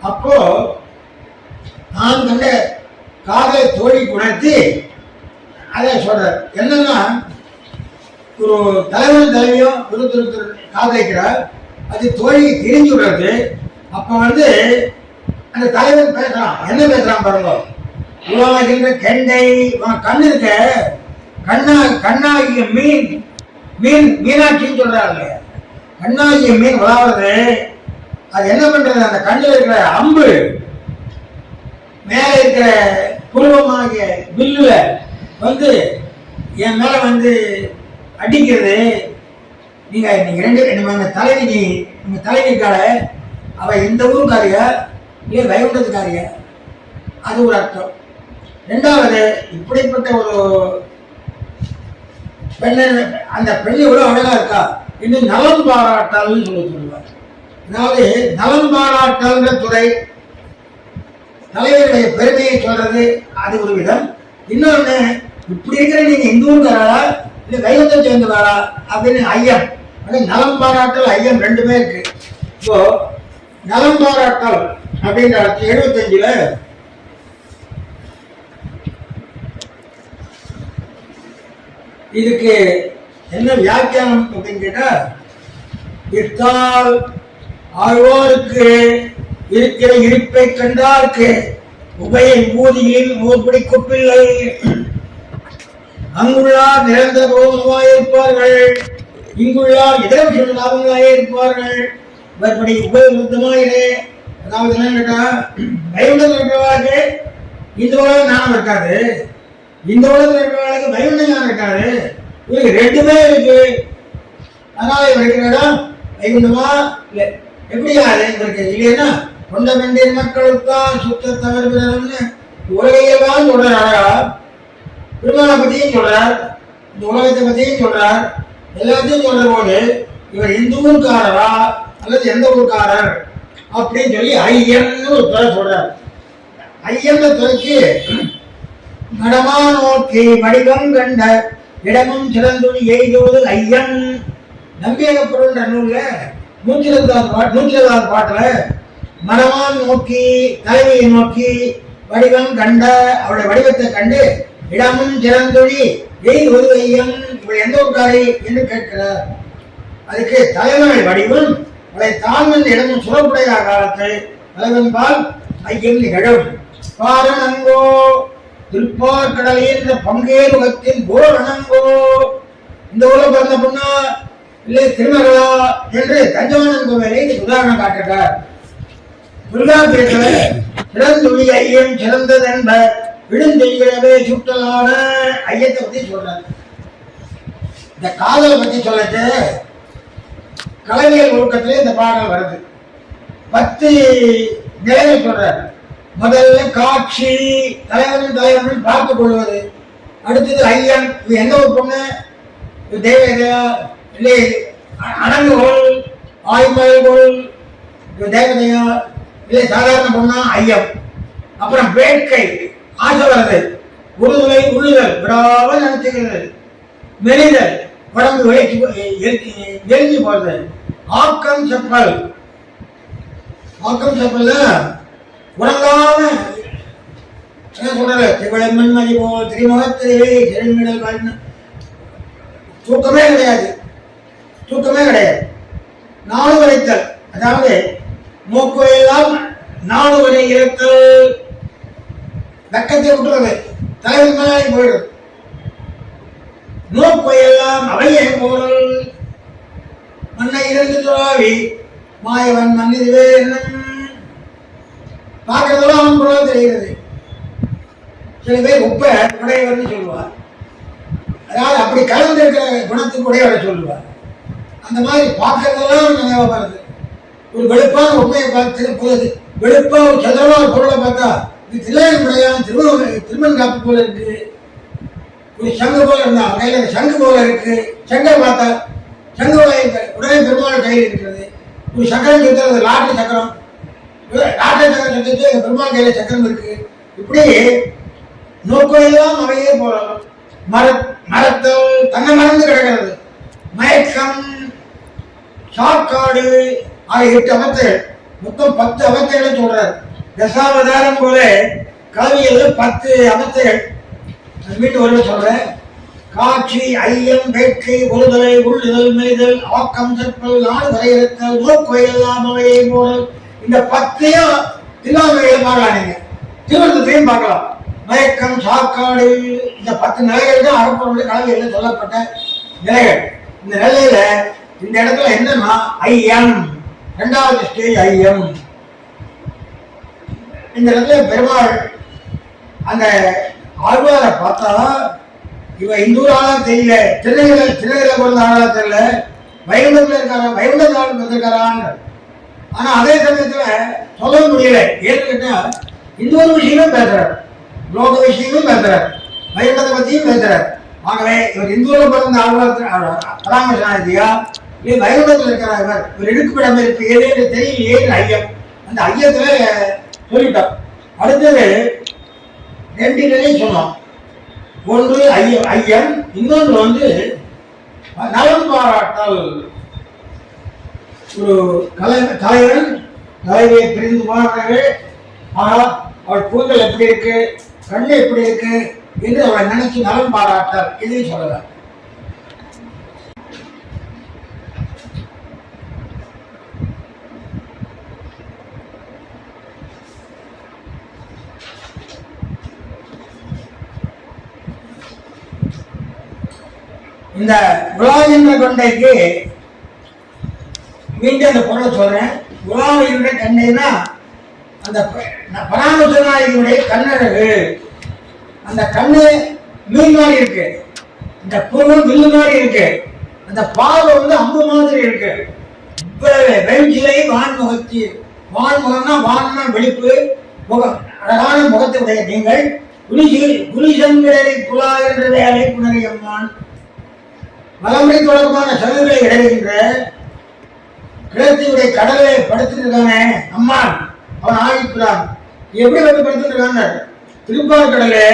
S3: அப்போ நான் கண்ட காதலை தோழி உணர்த்தி அதை சொல்றார். என்னன்னா ஒரு தலைவன் தலைவியும் ஒருத்தர் காதலிக்கிறார், அது தோழி தெரிஞ்சு விடுறது. அப்ப வந்து அந்த தலைவன் பேசுறான், என்ன பேசுறான் பாருங்க. உலகின்ற கெண்டை கண்ணு இருக்க கண்ணாகிய மீனாட்சின்னு சொல்றாங்க. கண்ணாகிய மீன் உலாவது அது என்ன பண்றது, அந்த கண்ணில் இருக்கிற அம்பு மேல இருக்கிற புருவமாகிய வில்லுல வந்து என் மேல வந்து அடிக்கிறது. நீங்க ரெண்டு தலைவிக்கால அவ இந்த ஊருக்காரிய இல்ல வைகுண்டத்துக்காரிய, அது ஒரு அர்த்தம். ரெண்டாவது இப்படிப்பட்ட ஒரு பெண்ணை அந்த பெண்ணை எவ்வளவு அழகா இருக்கா என்று நலம் பாராட்டாள்னு சொல்லுவார். அதாவது நலம் பாராட்டல்ன்ற துறை தலைவருடைய பெருமையை சொல்றது, அது ஒரு விதம். இன்னொன்னு இப்படி இருக்கிற நீங்க இந்த ஊருக்காரா இல்ல வைகுண்டத்தை சேர்ந்தவாரா அப்படின்னு ஐயம். நலம் பாராட்டல் ஐயம் ரெண்டுமே இருக்கு. இப்போ நலம் பாராட்டல் அப்படின்ற 75ல இதுக்கு என்ன வியாக்கியானம் அப்படின்னு கேட்டா, இட்டால் ஆழ்வாருக்கு இருக்கிற இருப்பை கண்டார்க்கு உபய ஊதியில் மூர்படி கொப்பில்லை, அங்குள்ளார் நிரந்தர போகமாயிருப்பார்கள், இங்குள்ளார் இதர விஷயம் லாபங்களாயே இருப்பார்கள். மறுபடி உபயோகமாயிரே. அதாவது என்ன கேட்டா, வைகுண்டத்தில் இருக்கிறவர்களுக்கு இந்த உலகம் ஞானம் இருக்காது, இந்த உலகத்தில் இருக்கிறவர்களுக்கு வைகுண்ட ஞானம் இருக்காது. இவருக்கு ரெண்டுமே இருக்கு. அதனால இவர் இருக்கிற இடம் வைகுண்டமா இல்லை எப்படியா இவருக்கு இல்லைன்னா கொண்ட பெண்டின் மக்களுக்கான் சுத்த தவறுன்னு உலகையெல்லாம் சொல்றாரா. பெருமாளை பத்தியும் சொல்றார், இந்த உலகத்தை பத்தியும் சொல்றார், எல்லாத்தையும் சொல்ற போது இவர் எந்த ஊர்காரரா அல்லது எந்த ஊர்காரர் அப்படின்னு சொல்லி ஐயன்னு ஒரு துறை சொல்றார். ஐயன்ற துறைக்கு நடமா நோக்கி வடிவம் கண்ட இடமும் சிறந்துணி எய்துவது ஐயன். நம்பியக பொருள் நூல்ல 120வது பாட்டுல மனமான் நோக்கி தலைவியை நோக்கி வடிவம் கண்ட அவருடைய வடிவத்தை கண்டு இடமும் சிறந்தொழி எய்துவது ஐயன், இவள் எந்த ஊர்காரி என்று கேட்கிறார். அதுக்கு தலைவன் வடிவம் அவளை தாழ்வன் இடமும் சுரப்புடைய காலத்தை தலைவன்பால் ஐயம் நிகழும். பாரணங்கோ திருப்பார் கடலில் இந்த பங்கேருகத்தின் பூரணங்கோ, இந்த ஊர்ல பிறந்த பொண்ணா இல்லை திருமகளா என்று தஞ்சவானன் கோவிலை உதாரணம் காட்டுகிறார். துர்காபுரத்துல சிறந்துழி ஐயம் சிறந்தது என்ப விடுந்தெய்கிறவே சுட்டலான ஐயத்தை பத்தி சொல்றார். இந்த காதலை பத்தி சொல்லட்டு கலைஞர் ஒழுக்கத்திலே இந்த பாடல் வருது. 10 நிலைகள் சொல்றார். முதல்ல காட்சி, தலைவனும் பார்த்துக் கொள்வது. அடுத்தது ஐயன், இது எந்த ஒரு பொண்ணு, தேவதையா இல்லை அணங்குகோள் ஆய்மல்கோள், தேவதையா இல்லை சாதாரண பொண்ணா ஐயம். அப்புறம் வேட்கை, ஆசை வருது, உறுதுலை உள்ளுதல் விடாமல் நினைச்சுக்கிறது, மெலிதல் உடம்பு எரிஞ்சு போறது, ஆக்கம் செப்பல் உறங்காம சொல்றது திவளமன் மதி போல் திரிமுகத்திலே ஜெயமிடல் தூக்கமே கிடையாது. நாடு வரைத்தல், அதாவது மூக்கையெல்லாம் நாடு வரை இருத்தல், வெக்கத்தை விட்டுறது, தலைவர் மேலே போயிடுறது. நோக்கையெல்லாம் அவையை போல் மண்ணை இருந்து துறாவி மாயவன் மன்னிதுவே என்னும் பார்க்கறதெல்லாம் அவன் கூட தெரிகிறது. சில பேர் உப்ப உடையவர்னு சொல்லுவார், அதாவது அப்படி கலந்து இருக்கிற குணத்துக்கு உடையவரை சொல்லுவார். அந்த மாதிரி பார்க்கறதெல்லாம் நினைவா வருது. ஒரு வெளுப்பான உண்மையை பார்த்து போகுது, வெளுப்பா ஒரு சதுரமா ஒரு பொருளை பார்த்தா இது தில்லையம்படையான் திருமண் காப்பு போல இருக்கு, ஒரு சங்கு போல இருந்தா கையில சங்கு போல இருக்கு, சங்கை பார்த்தா சங்கு உடனே பெருமாள் கையில் இருக்கிறது. ஒரு சக்கரம் இருக்கிறது லாட்டரி சக்கரம், லாட்டரி சக்கரம் சுத்திட்டு பெருமாள் கையில சக்கரம் இருக்கு. இப்படி நோக்கெல்லாம் அவையே போறோம். மரத்தில் தன்னை மறந்து கிடக்கிறது, மயக்கம், சாக்காடு ஆகிய 8 அவத்தைகள், மொத்தம் 10 அவத்தைகளை சொல்றார். தசாவதாரம் போல கல்வியில் 10 அவத்தைகள். மீண்டும் ஒரு சொல்றேன். காட்சி, ஐயம், வேட்கை, ஒருதலை, உள்ளுதல், மெய்தல், ஆக்கம், செப்பல், நாடு வரையறுத்தல், நோக்கெல்லாம் அவையே போறல். இந்த 10ஐயும் திருவாமையில பார்க்கலாம், நீங்க திருவள்ளத்தையும் பார்க்கலாம். மயக்கம், சாக்காடு, இந்த 10 நிலைகள் தான் அறப்பொருளுடைய கல்வியில் சொல்லப்பட்ட நிலைகள். இந்த நிலையில இந்த இடத்துல என்னன்னா ஐயம், 2வது ஸ்டேஜ் ஐயம். இந்த இடத்துல பெருமாள் அந்த ஆழ்வாரை பார்த்தா இவ இந்தூர் ஆளா தெரியல, திருநெல்வேலியில பிறந்த ஆளா தெரியல, வைகுண்டத்துல இருக்காரா, வைகுண்டத்தாள் பிறந்திருக்காரான்னு. ஆனா அதே சமயத்துல சொல்ல முடியல. ஏன்னு கேட்டா இந்த ஒரு விஷயமும் பேசுறார், லோக விஷயமும் பேசுறார், வைகுண்டத்தை பத்தியும் பேசுறார். ஆகவே இவர் இந்தூர்ல பிறந்த ஆழ்வார் பராமரிசனாதியா இல்லை வைகுண்டத்தில் இருக்கிறார், இவர் இடுக்குப்பிடம் இருக்கு ஏதேன்னு தெரியலையே ஐயம். அந்த ஐயத்துல சொல்லிட்டோம். அடுத்தது 2 நிலையும் சொன்னோம். ஒன்று ஐயம், இன்னொன்று நலம் பாராட்டல். ஒரு தலைவன் தலைவியை பிரிந்து போனார்கள், ஆனால் அவள் கூந்தல் எப்படி இருக்கு, கண்ணு எப்படி இருக்கு என்று அவளை நினைச்சு நலம் பாராட்டல், இதையும் சொல்லலாம். இந்த உலாகின்ற கொண்டைக்கு மீண்டும் அந்த பொருளை சொல்றேன். உலாகின்ற கண்டைனா அந்த பராமரிசனாதியுடைய கண்ணழகு. அந்த கண்ணு மீன் மாதிரி இருக்கு, இந்த புருவம் வில்லு மாதிரி இருக்கு, அந்த பார்வை அம்பு மாதிரி இருக்கு. வெஞ்சிலை வான்முகத்தி, வான்முகம்னா வான்னா வெளிப்பு, முகம் அழகான முகத்துடைய நீங்கள் குலிசங்களை புலா என்ற வேலை புனரியம்மான். வளமுறை தொடர்பான சலுகைகளை இடைகின்ற கிழத்தியுடைய கடலை படுத்திருக்கானே அம்மான், அவன் ஆகிக்கிறான். எப்படி படுத்திருக்காங்க? திருப்பார் கடலை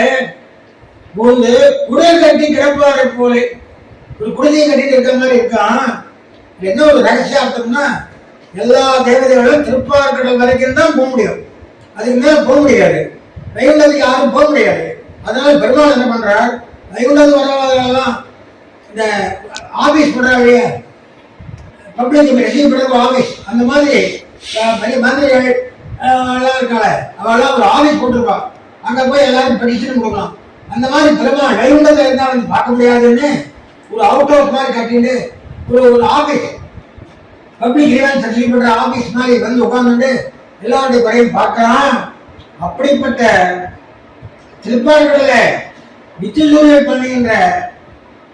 S3: போது குடல் கட்டி கிடப்பாரை போல ஒரு குடிசையை கட்டிட்டு இருக்கிற மாதிரி இருக்கான். என்ன ஒரு ரகசியார்த்தம்னா எல்லா தேவதைகளும் திருப்பார் கடல் வரைக்கும் தான் போக முடியும், அதுக்கு மேல போக முடியாது. வைகுண்டத்துக்கு யாரும் போக முடியாது. அதனால பெருமாள் என்ன பண்றார், வைகுண்டத்து வரவாதெல்லாம் இந்த ஆபீஸ் பண்றாங்க, பப்ளிக் ரிசீவ் பண்ற ஆபீஸ், அந்த மாதிரி மந்திரிகள் எல்லாம் இருக்காங்க, அவெல்லாம் ஒரு ஆபீஸ் போட்டிருப்பான், அங்க போய் எல்லாரும் பெடிஷன் கொடுக்கலாம். அந்த மாதிரி பெருமாள் வைகுண்டத்தில் இருந்தால் பார்க்க முடியாதுன்னு ஒரு அவுட் ஹவுஸ் மாதிரி கட்டிட்டு ஒரு ஆபீஸ், பப்ளிக் ரிவென்ஸ் ரிசீவ் பண்ற ஆபீஸ் மாதிரி உட்கார்ந்துட்டு எல்லாருடைய படையும் பார்க்கலாம். அப்படிப்பட்ட திருப்பார்கடல நித்திய பண்ணுகின்ற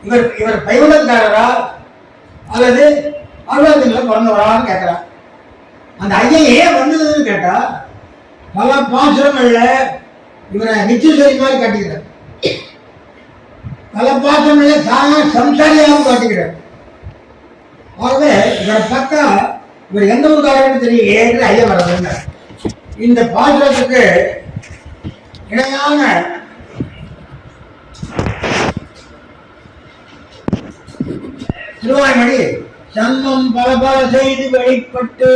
S3: இவர் பைவனக்காரரா அல்லது ஆழ்வார்ல பிறந்தவரான்னு கேட்கிறார். அந்த ஐயன் ஏன் வந்ததுன்னு கேட்டா பல பாசுரங்கள்ல இவரை நிச்சயசரி மாதிரி காட்டுகிறார், பல பாசுரங்கள்ல சம்சாரியாகவும் காட்டுகிறார். ஆகவே இவரை பார்த்தா இவர் எந்த ஒரு காரணம் தெரியும் ஏற்று ஐயா வர்றதுங்க. இந்த பாசுரத்துக்கு இணையான திருவாய்மொழி சன்மம் பல பல செய்து வெளிப்பட்டு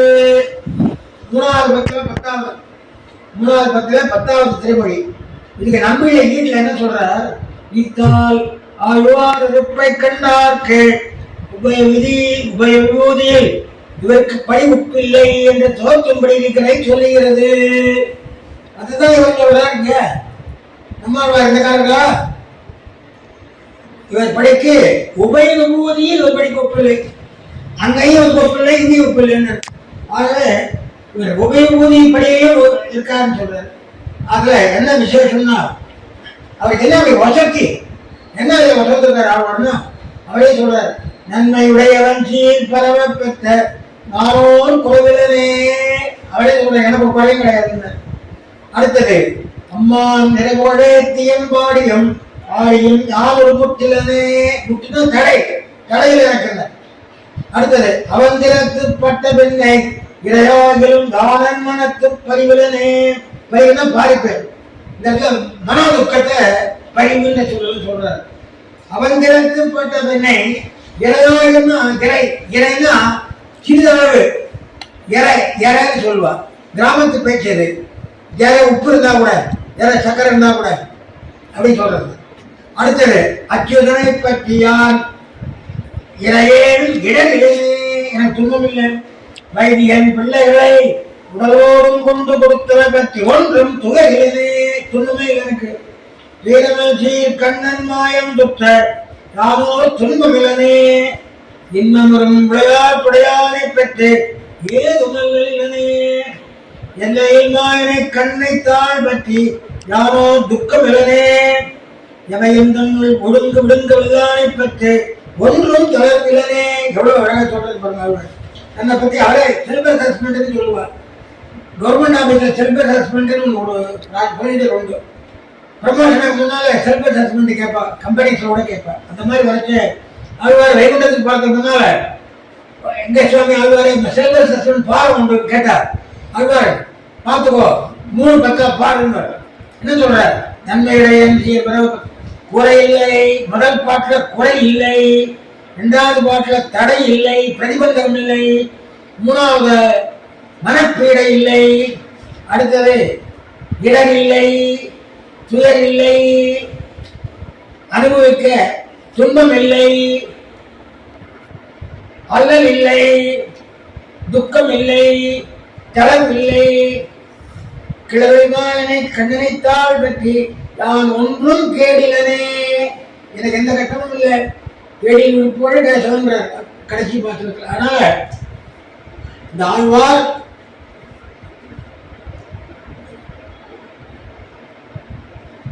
S3: 3வது பக்கத்துல 10வது திருமொழி. இதுக்கு நம்பிய வீட்டில் என்ன சொல்றார், இத்தால் ஆழ்வார் இருப்பை கண்டார்க்கு உபயோதியில் இவருக்கு பழிவுப்பில்லை என்று தோற்றும்படி இருக்கிறதை சொல்லுகிறது. அதுதான் இவர் சொல்றார். இங்க நம்மாழ்வார் என்ன காரணங்களா, இவர் படிக்கு உபய விபூதியில் ஒரு படிக்க ஒப்பில்லை, அங்கேயும் ஒரு ஒப்பில்லை, இங்கேயும் ஒப்பில்லைன்னு. ஆகவே இவர் உபய விபூதி படியையும் இருக்காருன்னு சொல்றாரு. அதுல என்ன விசேஷம்னா அவருக்கு என்ன வசதி, என்ன வசதிருக்காரு ஆழ்வார்னா அவரே சொல்றாரு, நன்மையுடையவன் சீர் பரவ பெற்ற நாளோர் குறைவிலனே. அவளே சொல்ற எனக்கு குறையும் கிடையாது. அடுத்தது அம்மா நிறைவோடே தீயம்பாடியும் ஆடியும் யார் முட்டிலனே. முட்டினா தடை, தடையில் எனக்கு. அடுத்தது அவந்திரத்துப்பட்ட பெண்ணை இறையாகிலும் தானன் மனத்து பரிவிலனே. பரிவுனா பாதிப்பேன். இந்த மனோ துக்கத்தை பரிவுன்னு சொல்றாரு. அவந்திரத்துப்பட்ட பெண்ணை இறையாகிலும் இறை, இறைனா சிறிதளவு இறை, இறைன்னு சொல்லுவா. கிராமத்து பேச்சது. இறை உப்பு இருந்தா கூட, இறை சக்கரை இருந்தா கூட அப்படின்னு சொல்றது. அடுத்தது அச்சுதனை பற்றியான் இறையேனும் இடரிலே எனக்கு துன்பம் இல்லை. வைதிகன் பிள்ளைகளை உடலோடும் கொண்டு கொடுத்தவை பற்றி ஒன்றும் துகையிலே துன்பமே இல்லை எனக்கு. வீரமசீர் கண்ணன் மாயம் துற்ற யாரோ துன்பமில்லனே. இன்னமரும் விளையாட்டுடையானை பெற்று ஏது நல்லே. எல்லையில் மாயனை கண்ணை தாழ் பற்றி யாரோ துக்கமில்லனே. எவையும் தங்கள் ஒடுங்கு விடுங்க வில்லானை பெற்று ஒன்றும் தொடர்பில்லனே. எவ்வளவு அழகா சொல்றது பாருங்க. என்னை பத்தி அவரே செல்ஃப் அசஸ்மெண்ட் சொல்லுவார். கவர்மெண்ட் ஆபீஸ்ல செல்ஃப் அசஸ்மெண்ட் ஒரு ப்ரொசீஜர் உண்டு. ப்ரமோஷனுக்கு முன்னால செல்ஃப் அசஸ்மெண்ட் கேட்பா, கம்பெனிஸோட கேட்பா. அந்த மாதிரி வரைச்சு ஆழ்வார் வைகுண்டத்துக்கு பார்த்ததுனால எங்க சுவாமி ஆழ்வாரை செல்ஃப் அசஸ்மெண்ட் பாரு உண்டு கேட்டார். ஆழ்வார் பார்த்துக்கோ 3 பக்கம் பாருங்க. என்ன சொல்ற? நன்மையுடைய குறை இல்லை. முதல் பாட்டுல குறை இல்லை, 2வது பாட்டுல தடை இல்லை, பிரதிபந்தம் இல்லை, 3வது மனப்பீடை இல்லை, அடுத்தது இடர் இல்லை, துயர் இல்லை, அனுபவிக்க துன்பம் இல்லை, அல்லல் இல்லை, துக்கம் இல்லை, தளம் இல்லை. கிழமைமாயனை கண்ணனைத்தாள் பற்றி நான் ஒன்றும் கேடிலனே. எனக்கு எந்த கட்டமும் இல்லை. கேடில் போல கேசவன்ற கடைசி பாத்திரத்தில். அதனால இந்த ஆழ்வார்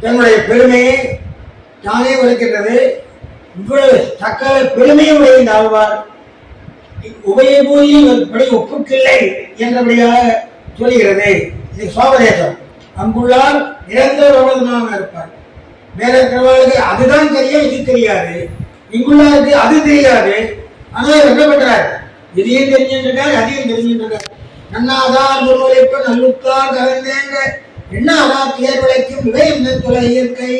S3: தன்னுடைய பெருமையை தானே உரைக்கின்றது. இவ்வளவு சக்கர பெருமையுடைய இந்த ஆழ்வார் உபயபூதியில் படி ஒப்புக்கில்லை என்றபடியாக சொல்கிறது. இது சோபதேசம். அங்குள்ளார் நிரந்தரமாக இருப்பார். வேற இருக்கிறவர்களுக்கு அதுதான் தெரியும், இது தெரியாது. இங்குள்ளாருக்கு அது தெரியாது. ஆனால் என்ன பண்றாரு? இதையும் தெரிஞ்சுருக்காரு, அதையும் தெரிஞ்சுருக்காரு. நன்னாதான் ஒருவரைப்பு நல்லுத்தார் கலந்தேங்க என்ன அதா தேர் விளைக்கும் விளையும் தொலை இயற்கை.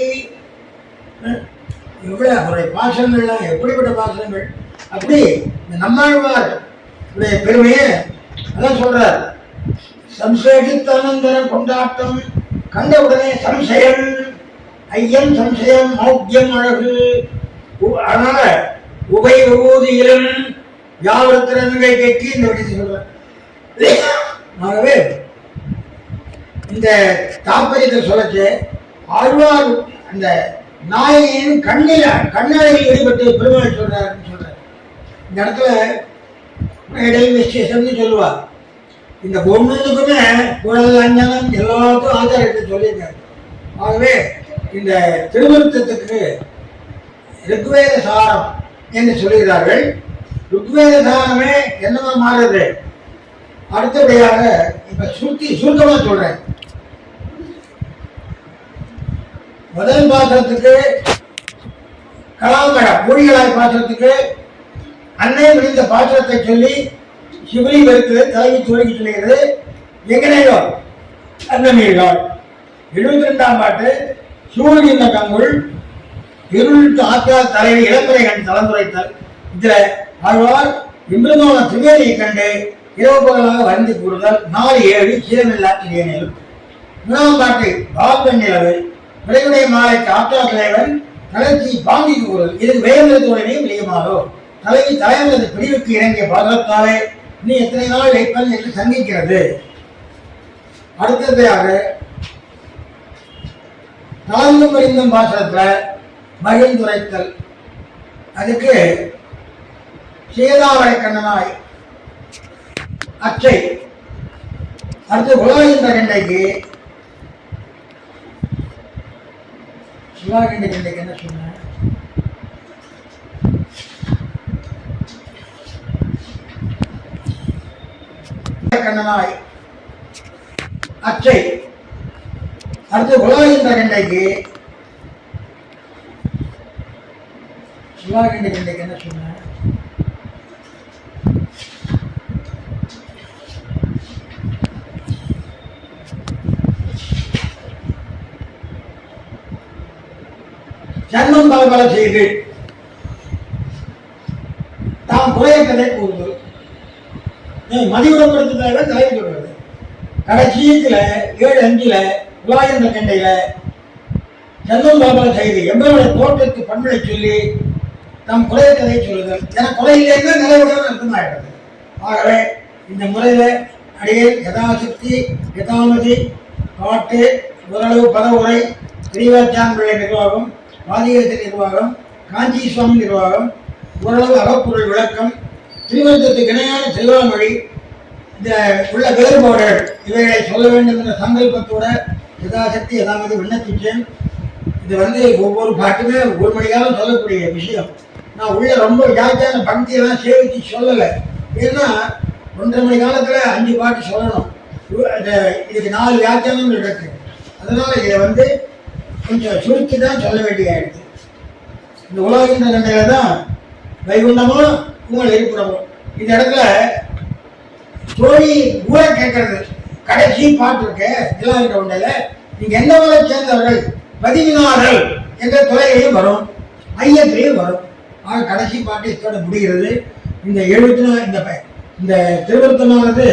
S3: எவ்வளவு அவருடைய பாசனங்கள்லாம் எப்படிப்பட்ட பாசனங்கள். அப்படி இந்த நம்மாழ்வார் பெருமையை அதான் சொல்றார். சம்சேகித்தனந்தரம் கொண்டாட்டம் கண்டவுடனே சம்சயம், ஐயம் சம்சயம், மௌக்கியம் அழகு. அதனால உபை விபூதியிலும் யாவத்திறன்களை கேட்கி இந்த விஷயத்தை சொல்றார். ஆகவே இந்த தாற்பயத்தை சொல்லச்சு ஆழ்வார் அந்த நாயகியின் கண்ணழகில் ஈடுபட்டு பெருமாள் சொல்றாருன்னு சொல்றாரு. இந்த இடத்துல இடையில் விசேஷம்னு சொல்லுவார். இந்த ஒண்ணுக்குமே குழல் அஞ்சனம் எல்லாத்துக்கும் ஆச்சாரத்தை சொல்லியிருக்காரு. ஆகவே இந்த திருவிருத்தத்துக்கு ருக்வேத சாரம் என்று சொல்லுகிறார்கள். ருக்வேத சாரமே என்னவா மாறுது? அடுத்தபடியாக இப்ப சுருக்கமா சொல்றேன். முதல் பாத்திரத்துக்கு கலாமடம் மூடிகளாய் பாத்திரத்துக்கு அன்னை விழுந்த பாத்திரத்தை சொல்லி சிவலி வருகிறது, தலைவி துவக்கி சொல்லுகிறது. எங்கனையோ அன்னமீர்கள் 72ஆம் பாட்டு சூரியன் கங்குள் இருள் ஆற்றா தலைவி இளம்பரைகள் தளந்துரைத்தல். இதுல ஆழ்வார் இந்திரனோட திரிவேதியை கண்டு இரவு பகலாக வந்து கூறுதல். 4-7 சீரமில்லா திரியனிலும். 3ஆம் பாட்டு பால்வன் நிலவு விரைவுடைய மாலைக்கு ஆற்றா தலைவன் தலைச்சி பாங்கி கூறுதல். இதுக்கு வேகத்துடனே விளியமாகோ தலைவி தலைவரது பிரிவுக்கு இறங்கிய பாதத்தாலே நீ எத்தனை நாள் வைப்பன் என்று சந்திக்கிறது. அடுத்ததாக கலந்தும் அறிந்தும் பாசத்துல மகிழ்ந்துரைத்தல். அதுக்கு சேதாவரை கண்ணனாய் அச்சை. அடுத்து உலகின்ற கண்டைக்கு சிவாகிண்ட கண்டைக்கு என்ன சொன்ன? கண்ணனாய் அச்சை. அடுத்து உலகின்ற கண்டைக்கு என்ன சொன்ன? ஜன்மம் பல பல செய்து தாம் குறையக்கதை கூறுதல். மதிவிடப்படுத்துறத தலைவி சொல்றது. கடைசியில 7:5 உலாயின்ற கண்டையில ஜன்மம் பல பல செய்து எம்பருடைய தோற்றத்து பண்புகளை சொல்லி தாம் குறையக்கதை சொல்லுதல். ஏன்னா குறையிலேருந்து நிலைவுடன் அர்த்தமாயிடுறது. ஆகவே இந்த முறையில அடியில் யதாசக்தி யதாமதி பாட்டு ஓரளவு பத உரை பெரியவாச்சான் பிள்ளை நிர்வாகம் வாதிகத்தின் நிர்வாகம் காஞ்சி சுவாமி நிர்வாகம் ஓரளவு அகப்பொருள் விளக்கம் திருவருத்தத்துக்கு இணையான செல்வாமொழி இந்த உள்ள வேறுபாடுகள் இவைகளை சொல்ல வேண்டும் என்ற சங்கல்பத்தோட யதாசக்தி யதாமதி விண்ணப்பிச்சேன். இது ஒவ்வொரு பாட்டுமே ஒரு மணி காலம் சொல்லக்கூடிய விஷயம். நான் உள்ள ரொம்ப வியாக்கியான பக்தியெல்லாம் சேவித்து சொல்லலை. ஏன்னா 1.5 மணி காலத்தில் 5 பாட்டு சொல்லணும். இதுக்கு 4 வியாக்கியானங்கள் இருக்கு. அதனால இதை கொஞ்சம் சுருக்கி தான் சொல்ல வேண்டிய ஆயிடுச்சு. இந்த உலகின்ற கண்டையில தான் வைகுண்டமோ உங்கள் இருப்பிடமோ. இந்த இடத்துல தோழி ஊரை கேட்கறது கடைசி பாட்டு இருக்கு. இல்லாத உண்டையில நீங்க எந்த ஊரை சேர்ந்தவர்கள் பதிவினார்கள் என்ற துறையிலையும் வரும், ஐயத்திலையும் வரும். ஆக கடைசி பாட்டு இதோட முடிகிறது. இந்த 74 இந்த திருவருத்தமானது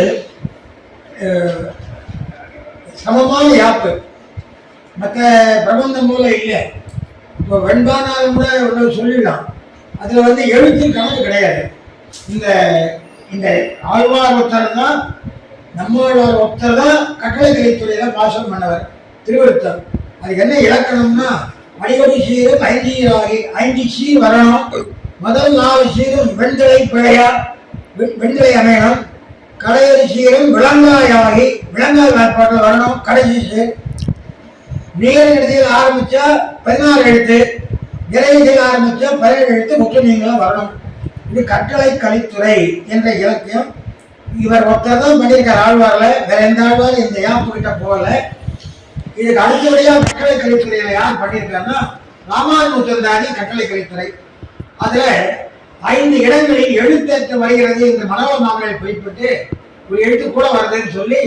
S3: சமமான யாப்பு. மற்ற பிரபந்தம் போல இல்லை. இப்போ வெண்பானாலும் கூட ஒன்று சொல்லிடலாம். அதில் எழுத்து கணக்கு கிடையாது. இந்த இந்த ஆழ்வார் ஒருத்தர் தான், நம்மாழ்வார் ஒருத்தர் தான் கட்டளை கலைத்துறையில பாசம் பண்ணவர் திருவருத்தம். அதுக்கு என்ன இலக்கணம்னா அடிவடி சீரும் 5 சீராகி 5 சீர் வரணும். முதல் 4 சீரும் வெண்தலை பிழையா வெண்தலை அமையணும். கடையொரு சீரும் விலங்காயாகி விலங்காய் வாய்ப்பாட்டில் வரணும். கடைசி சீர் நீர் எழுதியில் ஆரம்பிச்சா 16 எழுத்து, நிறைவில் ஆரம்பிச்சா 17 எழுத்து முற்று நீங்களும் வரணும். இது கட்டளை கலித்துறை என்ற இலக்கியம். இவர் ஒருத்தர் தான் பண்ணியிருக்கார் ஆழ்வார்ல. வேற எந்த ஆழ்வார் இந்த யாப்பு கிட்ட போகல. இதுக்கு அடுத்தபடியா கட்டளை கலித்துறையில யார் பண்ணியிருக்காருன்னா ராமானுஜந்தாதி கட்டளை கலித்துறை. அதுல 5 இடங்களில் எழுத்தேற்ற வருகிறது என்று மனோல மாமலை குறிப்பிட்டு ஒரு எழுத்து கூட வருதுன்னு சொல்லி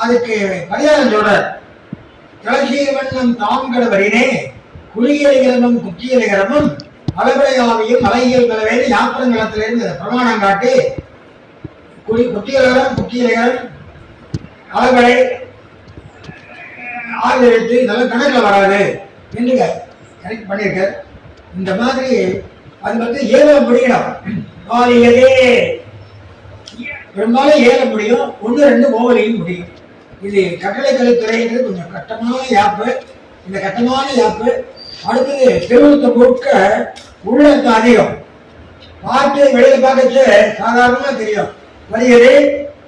S3: அதுக்கு பரிகாரம் சொல்றார். துளசீவண்ணம் தாம்கட வரினே குளியலிகரமும் குற்றியலிகரமும் அளவிடையாவையும் மலையியல் கலவையில் யாத்திரங்களத்திலிருந்து பிரமாணம் காட்டி குற்றியலிகரம் குற்றியலிகரம் அளவிடை 6 எழுத்து இதெல்லாம் கணக்கில் வராது என்று கரெக்ட் பண்ணியிருக்கார். இந்த மாதிரி அது ஏற முடியணும். வாலியதே பெரும்பாலும் ஏற முடியும். 1-2 ஓவலையும் முடியும். இது கட்டளை கலைத்துறைங்கிறது கொஞ்சம் கட்டமான யாப்பு. இந்த கட்டமான யாப்பு அடுத்தது திருவருத்த முழுக்க உள்ளத்து அதிகம். பாட்டு வெளியில பார்க்கச்சு சாதாரணமா தெரியும். வலியதே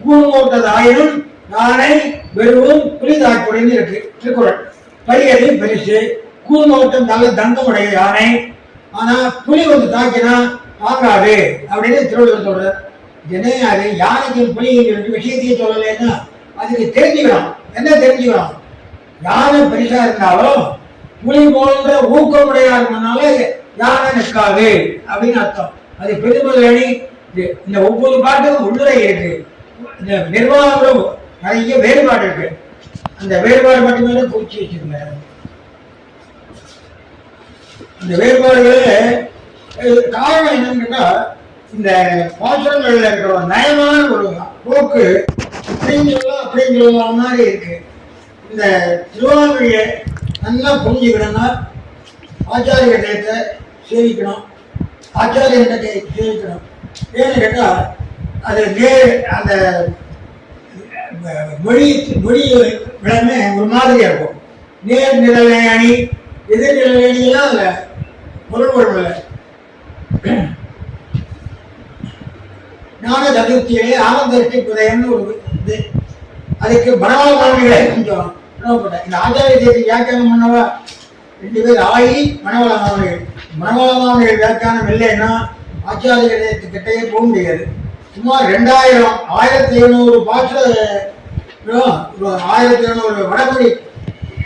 S3: கூர்மோட்டது ஆயினும் நானை வெறுவும் புரிதாக்குறைன்னு இருக்கு திருக்குறள். வலியது பெருசு, கூர்மோட்டம் நல்ல தங்கமுடைய யானை. ஆனா புலி தாக்கினா தாங்காது அப்படின்னு திருவள்ளுவர் சொல்றார். என்ன அது யானைக்கு புலி விஷயத்தையே சொல்லலைன்னா அதுக்கு தெரிஞ்சுக்கணும். என்ன தெரிஞ்சுக்கணும்? யானை பெருசா இருந்தாலும் புலி போன்ற ஊக்கமுடையா இருக்கனால யானை நிற்காது அப்படின்னு அர்த்தம். அது பெருமதி. இந்த ஒவ்வொரு பாட்டுக்கும் உள்ளுரை இருக்கு. இந்த நிர்வாகம் நிறைய வேறுபாடு இருக்கு. அந்த வேறுபாடு மட்டுமே குறிச்சு வச்சுக்கோங்க. அந்த வேறுபாடுகளே காரணம் என்னன்னு கேட்டா இந்த பாசுரங்கள்ல இருக்கிற ஒரு நயமான ஒரு போக்கு அப்படின்னு சொல்லலாம் மாதிரி இருக்கு. இந்த திருவாமொழியை நல்லா புரிஞ்சுக்கணும்னா ஆச்சாரிய இடத்தை சேவிக்கணும், ஆச்சாரிய இடத்தை சேவிக்கணும். ஏன்னு கேட்டா அது அந்த மொழி விளமே ஒரு மாதிரியா இருக்கும். நேர் நிழலை அணி எதிர் நிழலை அணியெல்லாம் அதுல பொருள் இல்லை. ஞான சதுர்த்தியிலே ஆனந்தஷ்டி புதையம்னு ஒரு இது. அதுக்கு மனவாள மாமனிகளை கொஞ்சம் இந்த ஆச்சாரிய தேதி வியாக்கியானம் பண்ணவா 2 பேர் ஆகி மனவாள மாமனிகள். மனவாள மாமனிகள் வியாக்கியானம் இல்லைன்னா ஆச்சாரிய தேதிக்கிட்டே போக முடியாது. சுமார் 1700 பாட்டில் 1700 வடமொழி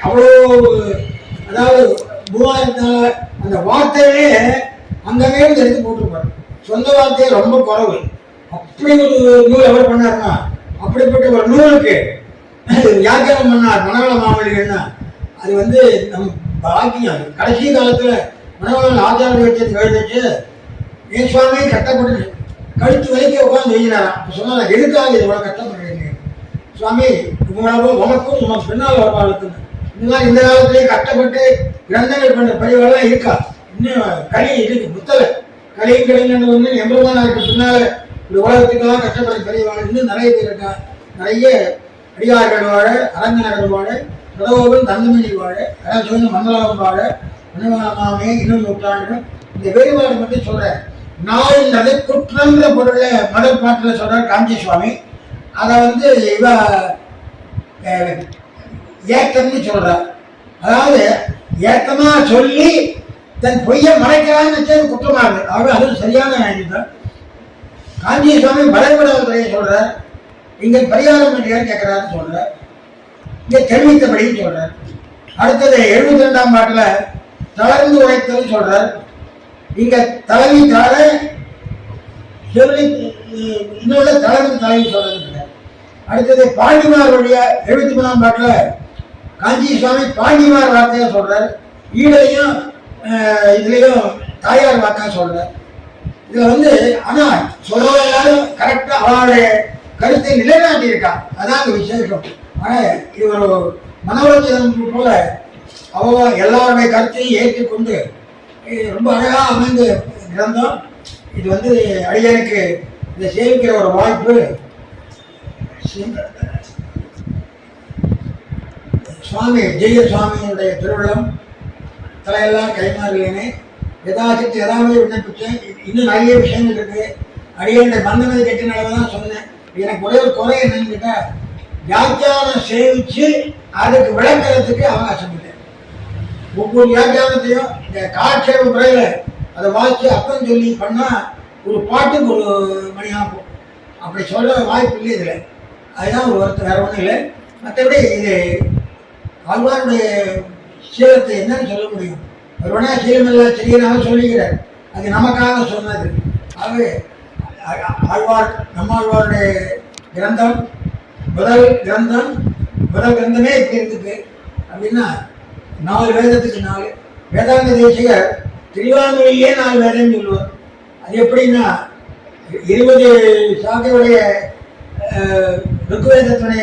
S3: அவ்வளோ, அதாவது 3000 அந்த வார்த்தையே அங்கங்கே எடுத்து போட்டிருப்பாரு. சொந்த வார்த்தையே ரொம்ப குறைவு. அப்படி ஒரு நூல் எவர் பண்ணாருன்னா, அப்படிப்பட்ட ஒரு நூலுக்கு வியாக்கியானம் பண்ணார் மனவள மாமணிகள்னா அது வந்து நம் பாக்கியம். கடைசி காலத்துல மனவள ஆச்சாரிய வச்சது எழுதிச்சு என் சுவாமி கஷ்டப்பட்டு கழுத்து வரைக்கும் உட்காந்து எழுதினாராம். அப்போ சொன்னாரா, எதுக்காக இது இவ்வளோ கஷ்டப்படுறீங்க சுவாமி, உங்களாவோ உனக்கும் உனக்கு பின்னால் வருவாளுக்கு இன்னும் இந்த காலத்திலேயே கஷ்டப்பட்டு கிரந்தங்கள் பண்ண பதிவுகள்லாம் இருக்கா. இன்னும் களி இருக்கு, புத்தக களியும் கலைஞர்கள் வந்து எம்பெருமானாருக்கு பின்னால இந்த உலகத்துக்கெல்லாம் கஷ்டப்பட பதிவாள் இன்னும் நிறைய பேர் இருக்கா. நிறைய அடியார்கள் வாழ, அரங்கநகர் வாழ, கடவுள் தந்தமணி வாழ, கலாச்சாரம் மங்களாவும் வாழ, மனமாமே இன்னும் நூற்றாண்டுகள். இந்த வேறுபாடு மட்டும் சொல்றேன். நாள்ன்றது குற்றங்கிற பொருளை முதல் பாட்டில் சொல்றார் காஞ்சி சுவாமி. அதை வந்து இவ ஏக்கம்னு சொல்றார். அதாவது ஏக்கமா சொல்லி தன் பொய்யை மறைக்கிறான்னு வச்சது குற்றமாகுது. ஆகவே அது சரியான இதுதான். காஞ்சி சுவாமி வரைபடத்துறையை சொல்றார். இங்க பரிகாரம் பண்ணியார் கேட்கிறாருன்னு சொல்றார். இங்க தெரிவித்தபடின்னு சொல்றார். அடுத்தது 72ஆம் பாட்டுல தளர்ந்து உரைத்தல் சொல்றார். இங்க தலைவி தாழ சொல்லி இன்னொரு தளர்ந்து தலைவி சொல்றது. அடுத்தது பாண்டிமாருடைய 73ஆம் பாட்டுல காஞ்சி சுவாமி பாண்டிமார் வார்த்தையா சொல்றார். ஈடையும் இதுலயும் தாயார் வாக்கா சொல்றார். இதுல வந்து ஆனா சொல்றவங்க எல்லாரும் கரெக்டா அவளுடைய கருத்தை நிலைநாட்டி இருக்கா. அதான் விசேஷம். ஆனா இது ஒரு மனோரஞ்சனம் போல அவ எல்லாருடைய கருத்தையும் ஏற்றுக்கொண்டு ரொம்ப அழகா அமைந்த கிரந்தம். இது வந்து அடியனுக்கு இதை சேவிக்கிற ஒரு வாய்ப்பு. சுவாமி ஜெய சுவாமியுடைய திருவிழம் தலையெல்லாம் கைமாறுகிறேனே. ஏதாச்சும் ஏதாவது விண்ணப்பிச்சேன். இன்னும் நிறைய விஷயங்கள் இருக்கு. அடியனுடைய பந்தமதி கட்டினாலதான் சொன்னேன். எனக்கு ஒரே ஒரு குறை என்னன்னு கேட்டா, வியாக்கியானம் சேவிச்சு அதுக்கு விளக்கறதுக்கு அவகாசம் இல்லை. ஒவ்வொரு வியாக்கியானத்தையும் இந்த காட்சேப முறையில அதை வாசிச்சு அர்த்தம் சொல்லி பண்ணா ஒரு பாட்டுக்கு ஒரு மணி ஆகும். அப்படி சொல்ற வாய்ப்பு இல்லை இதுல. அதுதான் ஒரு வருத்தம், வேற ஒன்றும் இல்லை. மற்றபடி இது ஆழ்வாருடைய சீலத்தை என்னன்னு சொல்ல முடியும். ஒரு வேணா சீலமில்ல செய்யறாங்க சொல்லிக்கிறார். அது நமக்காக சொன்னது. ஆகவே ஆழ்வார் நம்மாழ்வாருடைய கிரந்தம் முதல் கிரந்தமே இப்படி இருக்குது அப்படின்னா 4 வேதத்துக்கு 4 வேதாந்த தேசிகர் திருவாங்கலியே 4 வேதம் சொல்லுவார். அது எப்படின்னா 20 சாக்கையுடைய ருக்குவேதத்துடைய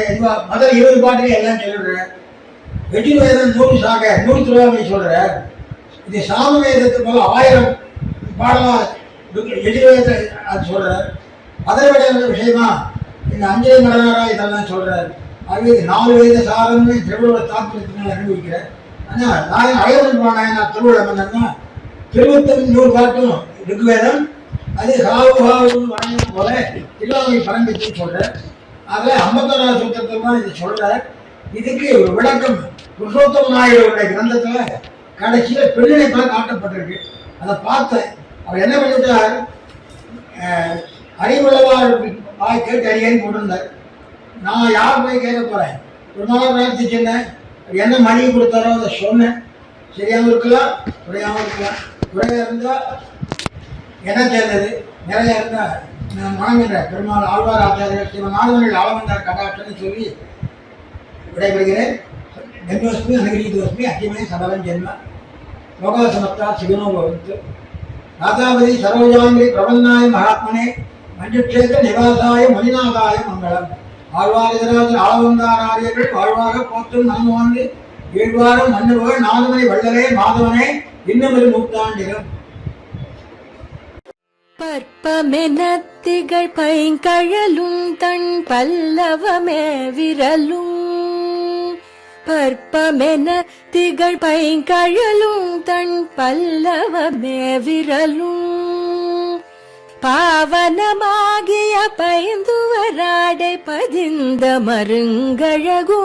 S3: முதல் 20 பாட்டுக்கு எல்லாம் சொல்லிடுறார். எஜுர்வேதம் 100 சாக்கை 100 திருவாங்கி சொல்றார். இது சாம வேதத்துக்கு போல 1000 பாடமா எஜுர்வேதத்தை அது சொல்றார். அதை விட விஷயமா இந்த அஞ்சலி மடனாரா இதெல்லாம் சொல்றாரு. ஆகவே 4 வேத சாரம்னு திருவிழா தாக்கத்தினால் அனுபவிக்கிறார். ஆனால் நான் அழகன் பானாயனா திருவிழா மன்னன்னா 21 பாட்டும் ருக்வேதம். அது சாவுபாவும் வணங்கும் போல திருவாங்கி பரம்பிச்சுன்னு சொல்றார். அதில் 51ஆவது சூத்திரத்தில் தான் இது சொல்றார். இதுக்கு ஒரு விளக்கம் புருஷோத்தம நாயுடைய கிரந்தத்துல கடைசியில் பெண்ணினைப்பாக காட்டப்பட்டிருக்கு. அதை பார்த்தேன். அவர் என்ன பண்ணிவிட்டார், அறிவுள்ளவார் கேட்டு அறியான்னு போட்டிருந்தார். நான் யார் போய் கேட்க போறேன், ஒரு நாளாக பிரார்த்திச்சிருந்தேன். என்ன மணி கொடுத்தாரோ அதை சொன்னேன். சரியாகவும் இருக்கலாம், குறையாகவும் இருக்கலாம். குறையாக இருந்தால் என்ன சேர்ந்தது, நிறைய இருந்தால் நான் வணங்குகிற பெருமாள் ஆழ்வார் ஆச்சாரியர் சிவன் நாடுகளில் ஆளவந்தார் கடாட்சன்னு சொல்லி விடைபெறுகிறேன். ஜென்மோஸ்மி அனுகிரீதோஸ்மி அத்தியமே சபலம் ஜென்ம லோகாசமத்தா சிவனோ பவந்து. ராதாபதி சரோஜாங்கிரி பிரபன்னாய மகாத்மனே மஞ்சுட்சேத்திர நிவாசாய மணிநாதாய மங்களம். ஆழ்வாரிதராஜர் ஆளவந்தாராரியர்கள் வாழ்வாக போற்றும் நன்மை வந்து ஏழ்வாரம் மன்னுபவர் நாதுமணி வள்ளலே மாதவனே இன்னும் ஒரு நூற்றாண்டிலும்.
S2: பற்பமென திகழ் பைங்கழலும் தன் பல்லவமே விரலும். பற்பமென திகழ் பைங்கழலும் தன் பல்லவமே விரலும். பாவனமாகிய பைந்துவராடை பதிந்த மருங்கழகோ.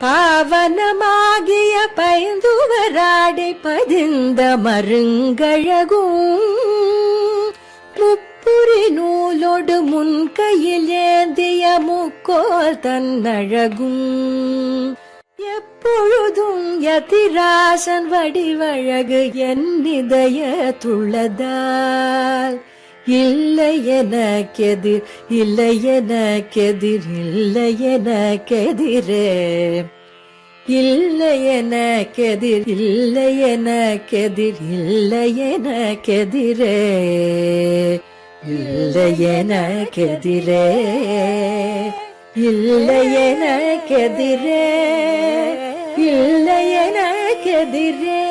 S2: பாவனமாகிய பைந்துவராடை பதிந்த மருங்கழகோ. முப்புரி நூலோடு முன் கையில் ஏந்திய முக்கோல் தன்னழகும் எப்பொழுதும் யதிராசன் வடிவழகு என் இதயத்துள்ளதால் இல்லை எனக்கெதிர் இல்லை எனக்கெதிர் இல்லை எனக்கெதிரே இல்லை எனக்கெதிர் இல்லை எனக்கெதிர் இல்லை எனக்கெதிரே இல்லை எனக்கெதிரே இல்லை எனக்கெதிரே இல்லை எனக்கெதிரே